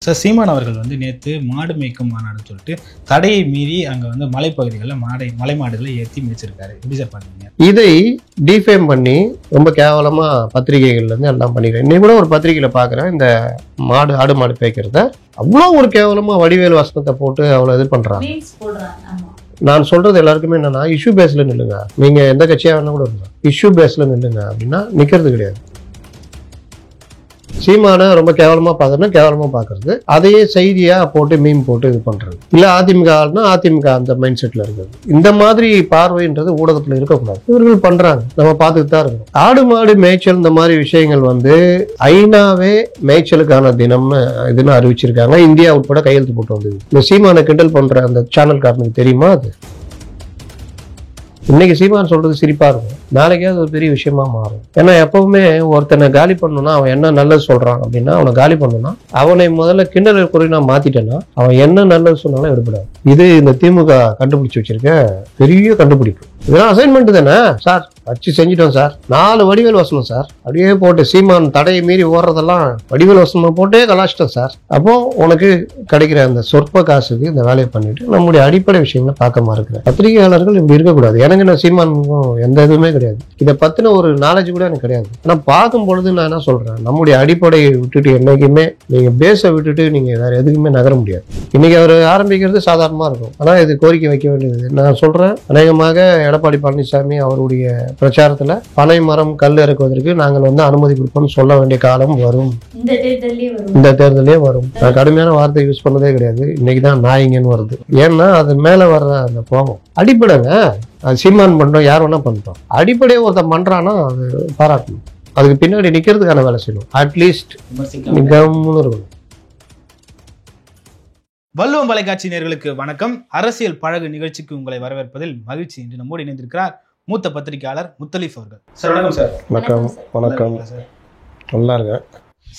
Sir, சீமான் அவர்கள் வந்து நேற்று மாடு மேய்க்கும் மாநாடுன்னு சொல்லிட்டு தடையை மீறி அங்கே வந்து மலைப்பகுதிகளில் மலை மாடுகளை ஏற்றி மேய்ச்சிருக்காரு. எப்படி சார் பண்ணுவீங்க? இதை டிஃபேம் பண்ணி ரொம்ப கேவலமா பத்திரிகைகள்ல இருந்து எல்லாம் பண்ணிக்கிறேன். இன்னைக்கு கூட ஒரு பத்திரிகையில பாக்குறேன், இந்த ஆடு மாடு பேய்க்கிறத அவ்வளோ ஒரு கேவலமா வடிவேல் வசனத்தை போட்டு அவ்வளோ இது பண்றாங்க. நான் சொல்றது எல்லாருக்குமே என்னன்னா, இஷ்யூ பேஸ்ல நில்லுங்க. நீங்க எந்த கட்சியா வேணா கூட இருங்க, இஷ்யூ பேஸ்ல நில்லுங்க அப்படின்னா நிக்கிறது கிடையாது. சீமான ரொம்ப கேவலமா பாக்குறதுன்னா கேவலமா பாக்குறது, அதையே செய்தியா போட்டு மீம் போட்டு இது பண்றது. இல்ல அதிமுக ஆள்னா அதிமுக அந்த மைண்ட் செட்ல இருக்குது. இந்த மாதிரி பார்வைன்றது ஊடகத்துல இருக்கக்கூடாது. இவர்கள் பண்றாங்க, நம்ம பார்த்துட்டு தான் இருக்கணும். ஆடு மாடு மேய்ச்சல் இந்த மாதிரி விஷயங்கள் வந்து ஐநாவே மேய்ச்சலுக்கான தினம்னு இதுன்னு அறிவிச்சிருக்காங்க. இந்தியா உட்பட கையெழுத்து போட்டு வந்தது. இந்த சீமான கிண்டல் பண்ற அந்த சேனல்காரனுக்கு தெரியுமா அது? இன்னைக்கு சீமான் சொல்றது சிரிப்பா இருக்கும், நாளைக்கே அது ஒரு பெரிய விஷயமா மாறும். ஏன்னா எப்பவுமே ஒருத்தனை காலி பண்ணணும்னா அவன் என்ன நல்லது சொல்றான் அப்படின்னா அவனை காலி பண்ணணும்னா அவனை முதல்ல கிண்டல் குறைனா மாத்திட்டேன்னா அவன் என்ன நல்லது சொன்னாலும் எடுப்படாது. இது இந்த திமுக கண்டுபிடிச்சு வச்சிருக்க பெரிய கண்டுபிடிப்பு. இதெல்லாம் அசைன்மெண்ட் தானே சார், வச்சு செஞ்சிட்டோம் சார். 4 வடிவேல் வசனம் சார், அப்படியே போட்டு சீமான் தடையை மீறி ஓடுறதெல்லாம் வடிவேல் வசனம் போட்டே கலாச்சிட்டோம் சார். அப்போ உனக்கு கிடைக்கிற அந்த சொற்ப காசுக்கு இந்த வேலையை பண்ணிட்டு நம்முடைய அடிப்படை விஷயங்களை பார்க்க இருக்கிற பத்திரிகையாளர்கள் இப்படி இருக்கக்கூடாது. எனக்கு நான் சீமானுக்கும் எந்த இதுவுமே கிடையாது, இதை பத்தின ஒரு நாலேஜ் கூட எனக்கு கிடையாது. ஆனா பார்க்கும் பொழுது நான் என்ன சொல்றேன், நம்முடைய அடிப்படையை விட்டுட்டு என்னைக்குமே நீங்க பேச விட்டுட்டு நீங்க வேற எதுக்குமே நகர முடியாது. இன்னைக்கு அவர் ஆரம்பிக்கிறது சாதாரணமா இருக்கும், ஆனா இது கோரிக்கை வைக்க வேண்டியது. நான் சொல்றேன், அநேகமாக எடப்பாடி பழனிசாமி அவருடைய பிரச்சாரத்துல பனை மரம் கல் இறக்குவதற்கு நாங்கள் வந்து அனுமதி கொடுப்போம்னு சொல்ல வேண்டிய காலம் வரும். இந்த தேர்தலே வரும். நான் கடுமையான வார்த்தை யூஸ் பண்ணதே கிடையாது. இன்னைக்குதான் நாயிங்கன்னு வருது. ஏன்னா அது மேல வர்ற அந்த கோபம் அடிப்படைங்க. அது சீமான் பண்றோம், யார் வேணா பண்ணிட்டோம். அடிப்படையே ஒருத்தன் பண்றான்னா அது பாராட்டணும், அதுக்கு பின்னாடி நிக்கிறதுக்கான வேலை செய்யணும். அட்லீஸ்ட் இருக்கணும். வள்ளுவம் தொலைக்காட்சி நேயர்களுக்கு வணக்கம். அரசியல் பழகு நிகழ்ச்சிக்கு உங்களை வரவேற்பதில் மகிழ்ச்சி. இன்று நம்மோடு இணைந்திருக்கிறார் மூத்த பத்திரிகையாளர் முத்தலீஃப் அவர்கள். சார் வணக்கம் சார். வணக்கம். வணக்கம் சார். நல்லா இருக்கேன்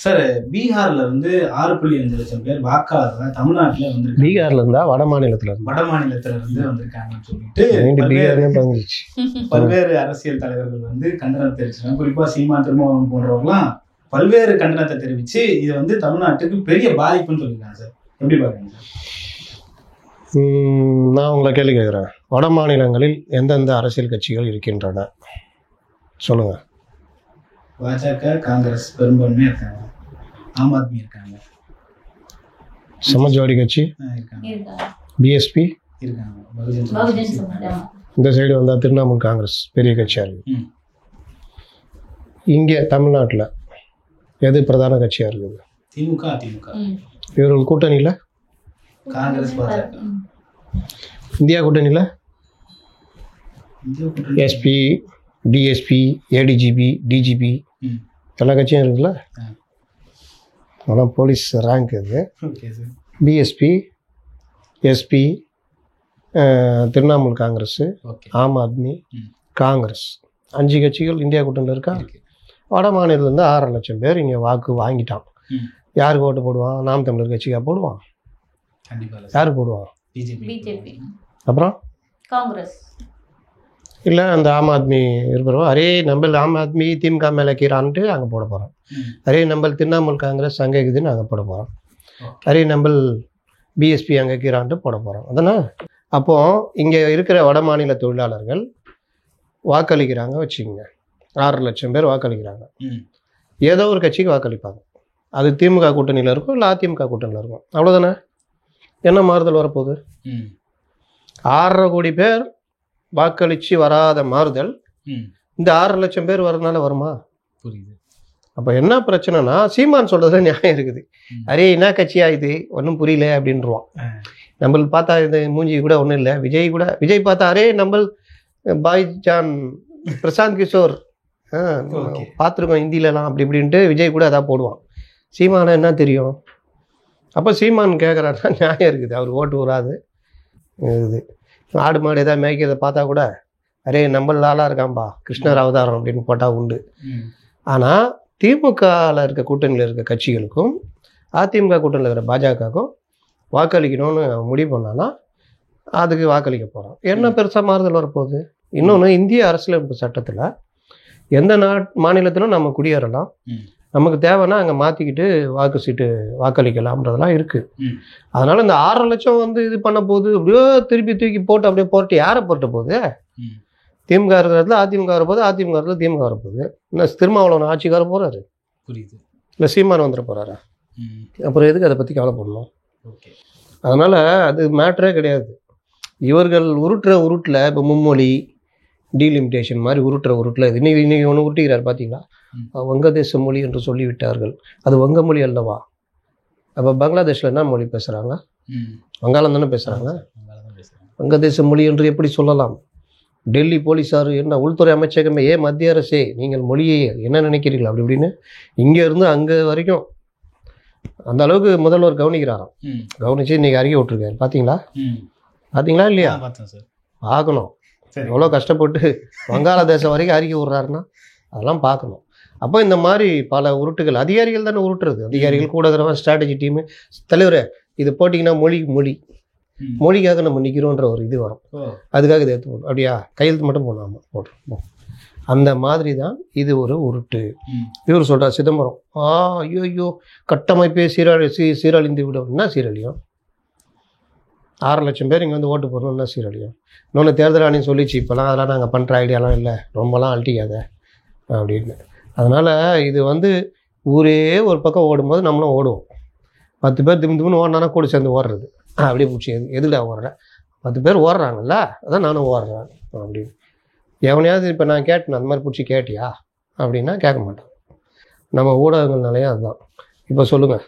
சார். பீகார்ல இருந்து 6.5 லட்சம் பேர் வாக்காளர்கள் தமிழ்நாட்டுல வந்து பீகார்ல இருந்தா வட மாநிலத்துல இருந்து வந்திருக்காங்கன்னு சொல்லிட்டு பல்வேறு அரசியல் தலைவர்கள் வந்து கண்டனம் தெரிவிச்சாங்க. குறிப்பா சீமான் திருமாவளவன் போன்றவங்களாம் பல்வேறு கண்டனத்தை தெரிவிச்சு இது வந்து தமிழ்நாட்டுக்கு பெரிய பாதிப்புன்னு சொல்லியிருக்காங்க சார். எப்படி பாருங்க சார்? நான் உங்களை கேள்வி கேட்குறேன், வட மாநிலங்களில் எந்தெந்த அரசியல் கட்சிகள் இருக்கின்றன சொல்லுங்க. பாஜக, காங்கிரஸ் பெரும்பான்மையா இருக்காங்க, ஆம் ஆத்மி இருக்காங்க, சமாஜ்வாடி கட்சி இருக்காங்க, பிஎஸ்பி இருக்காங்க. இந்த சைடு வந்தா திரிணாமுல் காங்கிரஸ் பெரிய கட்சியா இருக்கு. இங்கே தமிழ்நாட்டில் எது பிரதான கட்சியா இருக்குது? திமுக, அதிமுக. இவர்கள் கூட்டணியில காங்கிரஸ், பாஜக. இந்தியா கூட்டணியில எஸ்பி, டிஎஸ்பி, ஏடிஜிபி, டிஜிபி எல்லா கட்சியும் இருக்குல்ல. ஆனால் போலீஸ் ரேங்க் இது. பிஎஸ்பி, எஸ்பி, திரிணாமுல் காங்கிரஸ், ஆம் ஆத்மி, காங்கிரஸ் 5 கட்சிகள் இந்தியா கூட்டணியில் இருக்கா. வட மாநிலத்திலேருந்து 6 லட்சம் பேர் இங்கே வாக்கு வாங்கிட்டான். யாருக்கு ஓட்டு போடுவான்? நாம் தமிழர் கட்சிக்கா போடுவான்? யாருக்கு போடுவான்? பிஜேபி. அப்புறம் காங்கிரஸ் இல்லை அந்த ஆம் ஆத்மி இருக்கிறோம். அரே நம்பல் ஆம் ஆத்மி திமுக மேலே கீரான்ட்டு அங்கே போட போகிறோம். அரே நம்பல் திரிணாமுல் காங்கிரஸ் அங்கே இருக்குதுன்னு அங்கே போட போகிறோம். அரே நம்பல் பிஎஸ்பி அங்கே கீரான்ட்டு போட போகிறோம். அதனால் அப்போது இங்கே இருக்கிற வட மாநில தொழிலாளர்கள் வாக்களிக்கிறாங்க வச்சுக்கோங்க. 6 லட்சம் பேர் வாக்களிக்கிறாங்க. ஏதோ ஒரு கட்சிக்கு வாக்களிப்பாங்க. அது திமுக கூட்டணியில் இருக்கும், இல்லை அதிமுக கூட்டணியில் இருக்கும். அவ்வளோதானே. என்ன மாறுதல் வரப்போகுது? 6.5 கோடி பேர் வாக்களித்து வராத மாறுதல் இந்த 6 லட்சம் பேர் வரதுனால வருமா? புரியுது. அப்போ என்ன பிரச்சனைனா, சீமான் சொல்றதுல நியாயம் இருக்குது. அரே என்ன கட்சியா இது, ஒன்றும் புரியல அப்படின்றான். நம்மளுக்கு பார்த்தா இது மூஞ்சி கூட ஒன்றும் இல்லை. விஜய் பார்த்தா அரே நம்ம பாய்ஜான் பிரசாந்த் கிஷோர் பார்த்துருக்கோம் ஹிந்திலலாம் அப்படி இப்படின்ட்டு விஜய் கூட அதான் போடுவான். சீமானை என்ன தெரியும்? அப்போ சீமான் கேட்குறாருன்னா நியாயம் இருக்குது. அவர் ஓட்டு வராது. இது ஆடு மாடு ஏதாவது மேய்க்கிறத பார்த்தா கூட அரே நம்மள ஆளாக இருக்கான்பா கிருஷ்ணர் அவதாரம் அப்படின்னு போட்டால் உண்டு. ஆனால் திமுகவில் இருக்க கூட்டணியில் இருக்க கட்சிகளுக்கும் அதிமுக கூட்டணியில் இருக்கிற பாஜகவுக்கும் வாக்களிக்கணும்னு முடிவு பண்ணான்னா அதுக்கு வாக்களிக்க போகிறோம். என்ன பெருசாக மாறுதல் வரப்போகுது? இன்னொன்று, இந்திய அரசியலமைப்பு சட்டத்தில் எந்த மாநிலத்திலும் நம்ம குடியேறலாம், நமக்கு தேவைன்னா அங்கே மாற்றிக்கிட்டு வாக்கு சீட்டு வாக்களிக்கலாம்ன்றதெல்லாம் இருக்குது. அதனால் இந்த 6.5 லட்சம் வந்து இது பண்ண போகுது, அப்படியே திருப்பி தூக்கி போட்டு அப்படியே போட்டு யாரை போட்ட போகுது? திமுக இருக்கிறதுல அதிமுக வரப்போகுது, அதிமுக இருக்கிறதுல திமுக வரப்போகுது. இன்னும் திருமாவளவன் ஆட்சிக்கார போகிறாரு, புரியுது. இல்லை சீமான் வந்துட போகிறாரா? அப்புறம் எதுக்கு அதை பற்றி கவலைப்படணும்? அதனால் அது மேட்டரே கிடையாது. இவர்கள் உருட்டுற உருட்டில் இப்போ மும்மொழி டீலிமிட்டேஷன் மாதிரி உருட்டுற உருட்டில் இது இன்னைக்கு ஒன்று உருட்டுகிறார் பார்த்தீங்களா? வங்கதேச மொழி என்று சொல்லிவிட்டார்கள். அது வங்க மொழி அல்லவா? அப்போ பங்களாதேஷில் என்ன மொழி பேசுகிறாங்க? வங்காளம் தானே பேசுகிறாங்க. வங்கதேச மொழி என்று எப்படி சொல்லலாம்? டெல்லி போலீஸார் என்ன உள்துறை அமைச்சகமே, மத்திய அரசே நீங்கள் மொழியை என்ன நினைக்கிறீர்கள் அப்படி இப்படின்னு இங்கே இருந்து அங்கே வரைக்கும் அந்த அளவுக்கு முதல்வர் கவனிக்கிறாராம். கவனித்து இன்றைக்கி அறிக்கை விட்டுருக்காரு. பார்த்தீங்களா இல்லையா? பார்க்கணும். எவ்வளோ கஷ்டப்பட்டு வங்காளதேசம் வரைக்கும் அறிக்கை விட்றாருன்னா அதெல்லாம் பார்க்கணும். அப்போ இந்த மாதிரி பல உருட்டுகள் அதிகாரிகள் தானே உருட்டுறது. அதிகாரிகள் கூட இருக்கிறவங்க ஸ்ட்ராட்டஜி டீமு தலைவரே இது போட்டிங்கன்னா மொழிக்காக நம்ம நிற்கிறோன்ற ஒரு இது வரும். அதுக்காக இதை எடுத்து போடணும். அப்படியா கையெழுத்து மட்டும் போடாமல் போட்டுருப்போம். அந்த மாதிரி தான் இது ஒரு உருட்டு. இவர் சொல்கிறார் சிதம்பரம், ஐயோ கட்டமைப்பே சீரழிந்து விடும். என்ன சீரழியும்? 6 லட்சம் பேர் இங்கே வந்து ஓட்டு போடணும், என்ன சீரழியும்? இன்னொன்று தேர்தல் ஆணையம் சொல்லிச்சு, இப்போலாம் அதெல்லாம் நாங்கள் பண்ணுற ஐடியாலாம் இல்லை, ரொம்பலாம் அழட்டிக்காத அப்படின்னு. அதனால் இது வந்து ஊரே ஒரு பக்கம் ஓடும்போது நம்மளும் ஓடுவோம். 10 பேர் திமுன்னு ஓடினானா கூட சேர்ந்து ஓடுறது. அப்படியே பிடிச்சி எதுடா ஓடுறேன்? 10 பேர் ஓடுறாங்கல்ல, அதான் நானும் ஓடுறேன் அப்படின்னு. எவனையாவது இப்போ நான் கேட்டேன் அந்த மாதிரி பிடிச்சி கேட்டியா அப்படின்னா கேட்க மாட்டேன். நம்ம ஊடகங்கள்னாலேயே அதுதான். இப்போ சொல்லுங்கள்.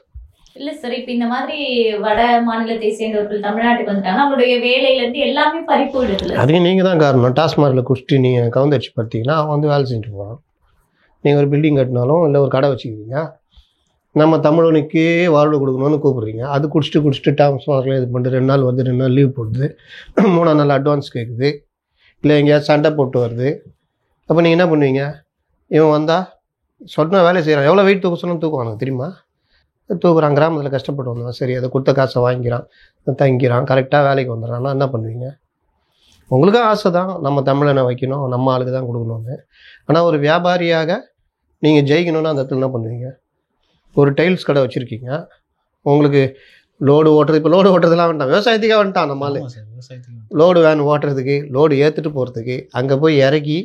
இல்லை சார், இப்போ இந்த மாதிரி வட மாநிலத்தை சேர்ந்தவர்கள் தமிழ்நாட்டுக்கு வந்துட்டாங்கன்னா அவங்களுடைய வேலையிலேருந்து எல்லாமே பறிப்பு விடுதலை. அதுக்கு நீங்கள் தான் காரணம். டாஸ்மார்க்கில் குடிச்சிட்டு நீங்கள் கவுந்தடிச்சு பார்த்தீங்கன்னா அவன் வந்து வேலை செஞ்சுட்டு போகிறான். நீங்கள் ஒரு பில்டிங் கட்டினாலும் இல்லை ஒரு கடை வச்சுக்கிறீங்க, நம்ம தமிழனுக்கே வாழ்வு கொடுக்கணும்னு கூப்பிட்றீங்க. அது குடிச்சிட்டு டாஸ்மார்க்கில் இது பண்ணிட்டு 2 நாள் வந்து 2 நாள் லீவ் போடுது, 3ஆம் நாள் அட்வான்ஸ் கேட்குது, இல்லை எங்கேயாவது சண்டை போட்டு வருது. அப்போ நீங்கள் என்ன பண்ணுவீங்க? இவன் வந்தால் சொன்னால் வேலை செய்கிறான். எவ்வளோ வெயிட் தூக்க சொன்னால் தூக்குவானுங்க தெரியுமா? தூக்குறான். கிராமத்தில் கஷ்டப்பட்டு வந்தான், சரி அதை கொடுத்த காசை வாங்கிக்கிறான், தங்கிக்கிறான், கரெக்டாக வேலைக்கு வந்துடுறான்னா என்ன பண்ணுவீங்க? உங்களுக்கும் ஆசை தான் நம்ம தமிழனை வைக்கணும், நம்ம ஆளுக்கு தான் கொடுக்கணும்னு. ஆனால் ஒரு வியாபாரியாக நீங்கள் ஜெயிக்கணும்னா அந்த இடத்துல என்ன பண்ணுவீங்க? ஒரு டைல்ஸ் கடை வச்சுருக்கீங்க, உங்களுக்கு லோடு ஓட்டுறது, இப்போ லோடு ஓட்டுறதுலாம் வேண்டாம், விவசாயத்துக்காக வந்துட்டான் நம்மளால். லோடு வேன் ஓட்டுறதுக்கு, லோடு ஏற்றுட்டு போகிறதுக்கு அங்கே போய் இறக்கி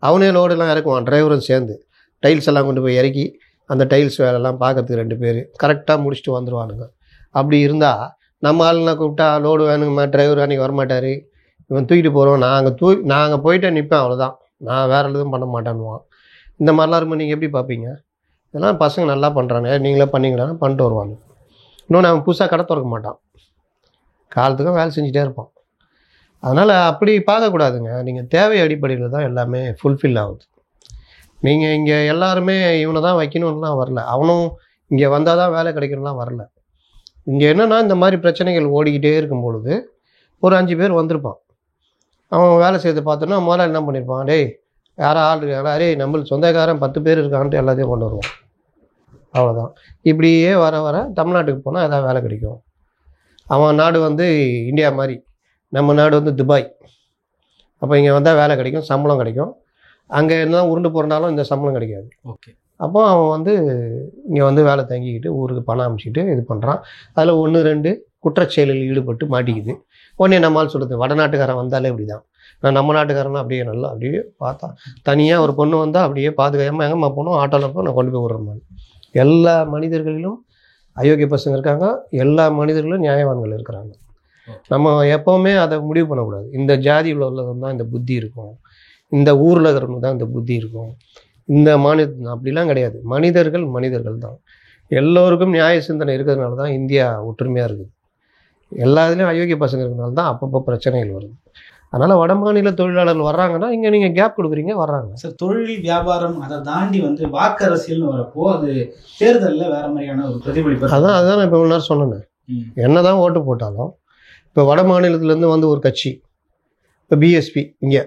அவனே லோடெல்லாம் இறக்குவான், டிரைவரும் சேர்ந்து டைல்ஸ் எல்லாம் கொண்டு போய் இறக்கி அந்த டைல்ஸ் வேலைலாம் பார்க்கறதுக்கு 2 பேர் கரெக்டாக முடிச்சுட்டு வந்துடுவானுங்க. அப்படி இருந்தால் நம்ம ஆளுங்களை கூப்பிட்டா லோடு வேணுங்கம்மா, டிரைவர் அன்றைக்கி வரமாட்டார், இவன் தூக்கிட்டு போகிறோம், நாங்கள் போயிட்டே நிற்பேன், அவ்வளோதான், நான் வேறு எதுவும் பண்ண மாட்டேன்னுவான். இந்த மாதிரிலாம் இருக்கும். நீங்கள் எப்படி பார்ப்பீங்க? இதெல்லாம் பசங்க நல்லா பண்ணுறாங்க, நீங்களே பண்ணிங்களான்னு பண்ணிட்டு வருவாங்க. இன்னொன்று அவன் புதுசாக கடை திறக்க மாட்டான், காலத்துக்கும் வேலை செஞ்சுட்டே இருப்பான். அதனால் அப்படி பார்க்கக்கூடாதுங்க. நீங்கள் தேவை அடிப்படையில் தான் எல்லாமே ஃபுல்ஃபில் ஆகுது. நீங்கள் இங்கே எல்லாருமே இவனை தான் வைக்கணும்லாம் வரல, அவனும் இங்கே வந்தால் தான் வேலை கிடைக்கணும்லாம் வரல. இங்கே என்னென்னா இந்த மாதிரி பிரச்சனைகள் ஓடிக்கிட்டே இருக்கும் பொழுது ஒரு 5 பேர் வந்திருப்பான். அவன் வேலை செய்து பார்த்தோன்னா முதல்ல என்ன பண்ணியிருப்பான், டேய் யாரோ ஆள் இருக்காங்களா, அரே நம்மளுக்கு சொந்தக்காரன் 10 பேர் இருக்கான்ட்டு எல்லாத்தையும் கொண்டு வருவான். அவ்வளோதான். இப்படியே வர வர தமிழ்நாட்டுக்கு போனால் எதாவது வேலை கிடைக்கும். அவன் நாடு வந்து இந்தியா மாதிரி, நம்ம நாடு வந்து துபாய். அப்போ இங்கே வந்தால் வேலை கிடைக்கும், சம்பளம் கிடைக்கும். அங்கே என்ன உருண்டு போகிறனாலும் இந்த சம்பளம் கிடைக்காது. ஓகே. அப்போ அவன் வந்து இங்கே வந்து வேலை தங்கிக்கிட்டு ஊருக்கு பணம் அமைச்சிட்டு இது பண்ணுறான். அதில் 1-2 குற்றச்செயலில் ஈடுபட்டு மாட்டிக்குது. உடனே நம்மால் சொல்கிறது வடநாட்டுக்காரன் வந்தாலே இப்படி தான், நான் நம்ம நாட்டுக்காரனா அப்படியே நல்லா அப்படியே பார்த்தா தனியாக ஒரு பொண்ணு வந்தால் அப்படியே பாதுகாப்பாக எங்கம்மா போனோம், ஆட்டோவில் போய் நான் கொண்டு போய் விட்றேன். எல்லா மனிதர்களிலும் அயோக்கிய பசங்க இருக்காங்க, எல்லா மனிதர்களும் நியாயவான்கள் இருக்கிறாங்க. நம்ம எப்போவுமே அதை முடிவு பண்ணக்கூடாது. இந்த ஜாதியில் உள்ளவங்க தான் இந்த புத்தி இருக்கும், இந்த ஊரில் இருக்கிறவங்க தான் இந்த புத்தி இருக்கும், இந்த மாநிலத்தில் அப்படிலாம் கிடையாது. மனிதர்கள் தான். எல்லோருக்கும் நியாய சிந்தனை இருக்கிறதுனால தான் இந்தியா ஒற்றுமையாக இருக்குது. எல்லா இதுலேயும் அயோக்கிய பசங்க இருக்கிறதுனால தான் அப்பப்போ பிரச்சனைகள் வருது. அதனால் வட மாநில தொழிலாளர்கள் வர்றாங்கன்னா இங்கே நீங்கள் கேப் கொடுக்குறீங்க, வர்றாங்க. சார், தொழில் வியாபாரம் அதை தாண்டி வந்து வாக்கு அரசியல்னு வரப்போ அது தேர்தலில் வேற மாதிரியான ஒரு பிரதிபலிப்பு. அதான் நான் இப்போ இவ்வளோ நேரம் சொன்னேன். என்ன தான் ஓட்டு போட்டாலும் இப்போ வட மாநிலத்துலேருந்து வந்து ஒரு கட்சி, இப்போ பிஎஸ்பி இங்கே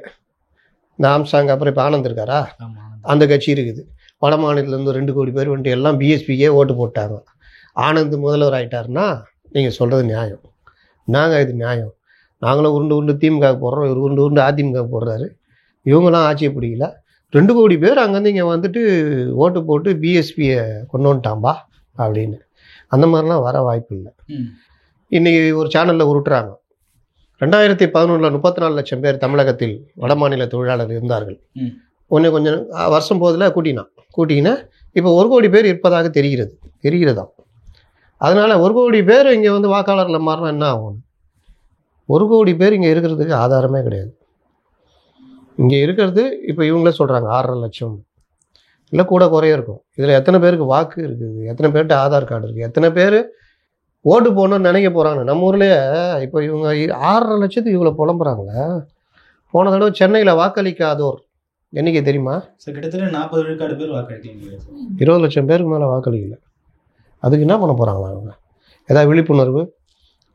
இந்த ஆம்சாங், அப்புறம் இப்போ ஆனந்த் இருக்காரா, அந்த கட்சி இருக்குது. வட மாநிலத்துலேருந்து 2 கோடி பேர் வந்துட்டு எல்லாம் பிஎஸ்பிக்கே ஓட்டு போட்டாங்க. ஆனந்த் முதல்வர் ஆகிட்டாருன்னா நீங்கள் சொல்கிறது நியாயம். நாங்கள் இது நியாயம், நாங்களும் உருண்டு திமுக போடுறோம், இவர் உருண்டு அதிமுக போடுறாரு. இவங்களாம் ஆட்சியை பிடிக்கல, 2 கோடி பேர் அங்கேருந்து இங்கே வந்துட்டு ஓட்டு போட்டு பிஎஸ்பியை கொண்டு வந்துட்டாம்பா அப்படின்னு. அந்த மாதிரிலாம் வர வாய்ப்பு இல்லை. இன்றைக்கி ஒரு சேனலில் உருட்டுறாங்க, 2011 34 லட்சம் பேர் தமிழகத்தில் வடமாநில தொழிலாளர் இருந்தார்கள். கொஞ்சம் வருஷம் போதில் கூட்டினா இப்போ 1 கோடி பேர் இருப்பதாக தெரிகிறதா. அதனால் 1 கோடி பேர் இங்கே வந்து வாக்காளரில் மாறினா என்ன ஆகும்? 1 கோடி பேர் இங்கே இருக்கிறதுக்கு ஆதாரமே கிடையாது. இங்கே இருக்கிறது இப்போ இவங்களே சொல்கிறாங்க 6.5 லட்சம், இல்லை கூட குறைய இருக்கும். இதில் எத்தனை பேருக்கு வாக்கு இருக்குது, எத்தனை பேர்கிட்ட ஆதார் கார்டு இருக்குது, எத்தனை பேர் ஓட்டு போகணுன்னு நினைக்க போகிறாங்க. நம்ம ஊர்லேயே இப்போ இவங்க 6.5 லட்சத்துக்கு இவ்வளோ புலம்புறாங்களே. போன தடவை சென்னையில் வாக்களிக்காதோர் எண்ணிக்கை தெரியுமா? கிட்டத்தட்ட 40 விழுக்காடு பேர் வாக்களிக்கல. 20 லட்சம் பேருக்கு மேலே வாக்களிக்கல. அதுக்கு என்ன பண்ண போகிறாங்களா அவங்க? ஏதாவது விழிப்புணர்வு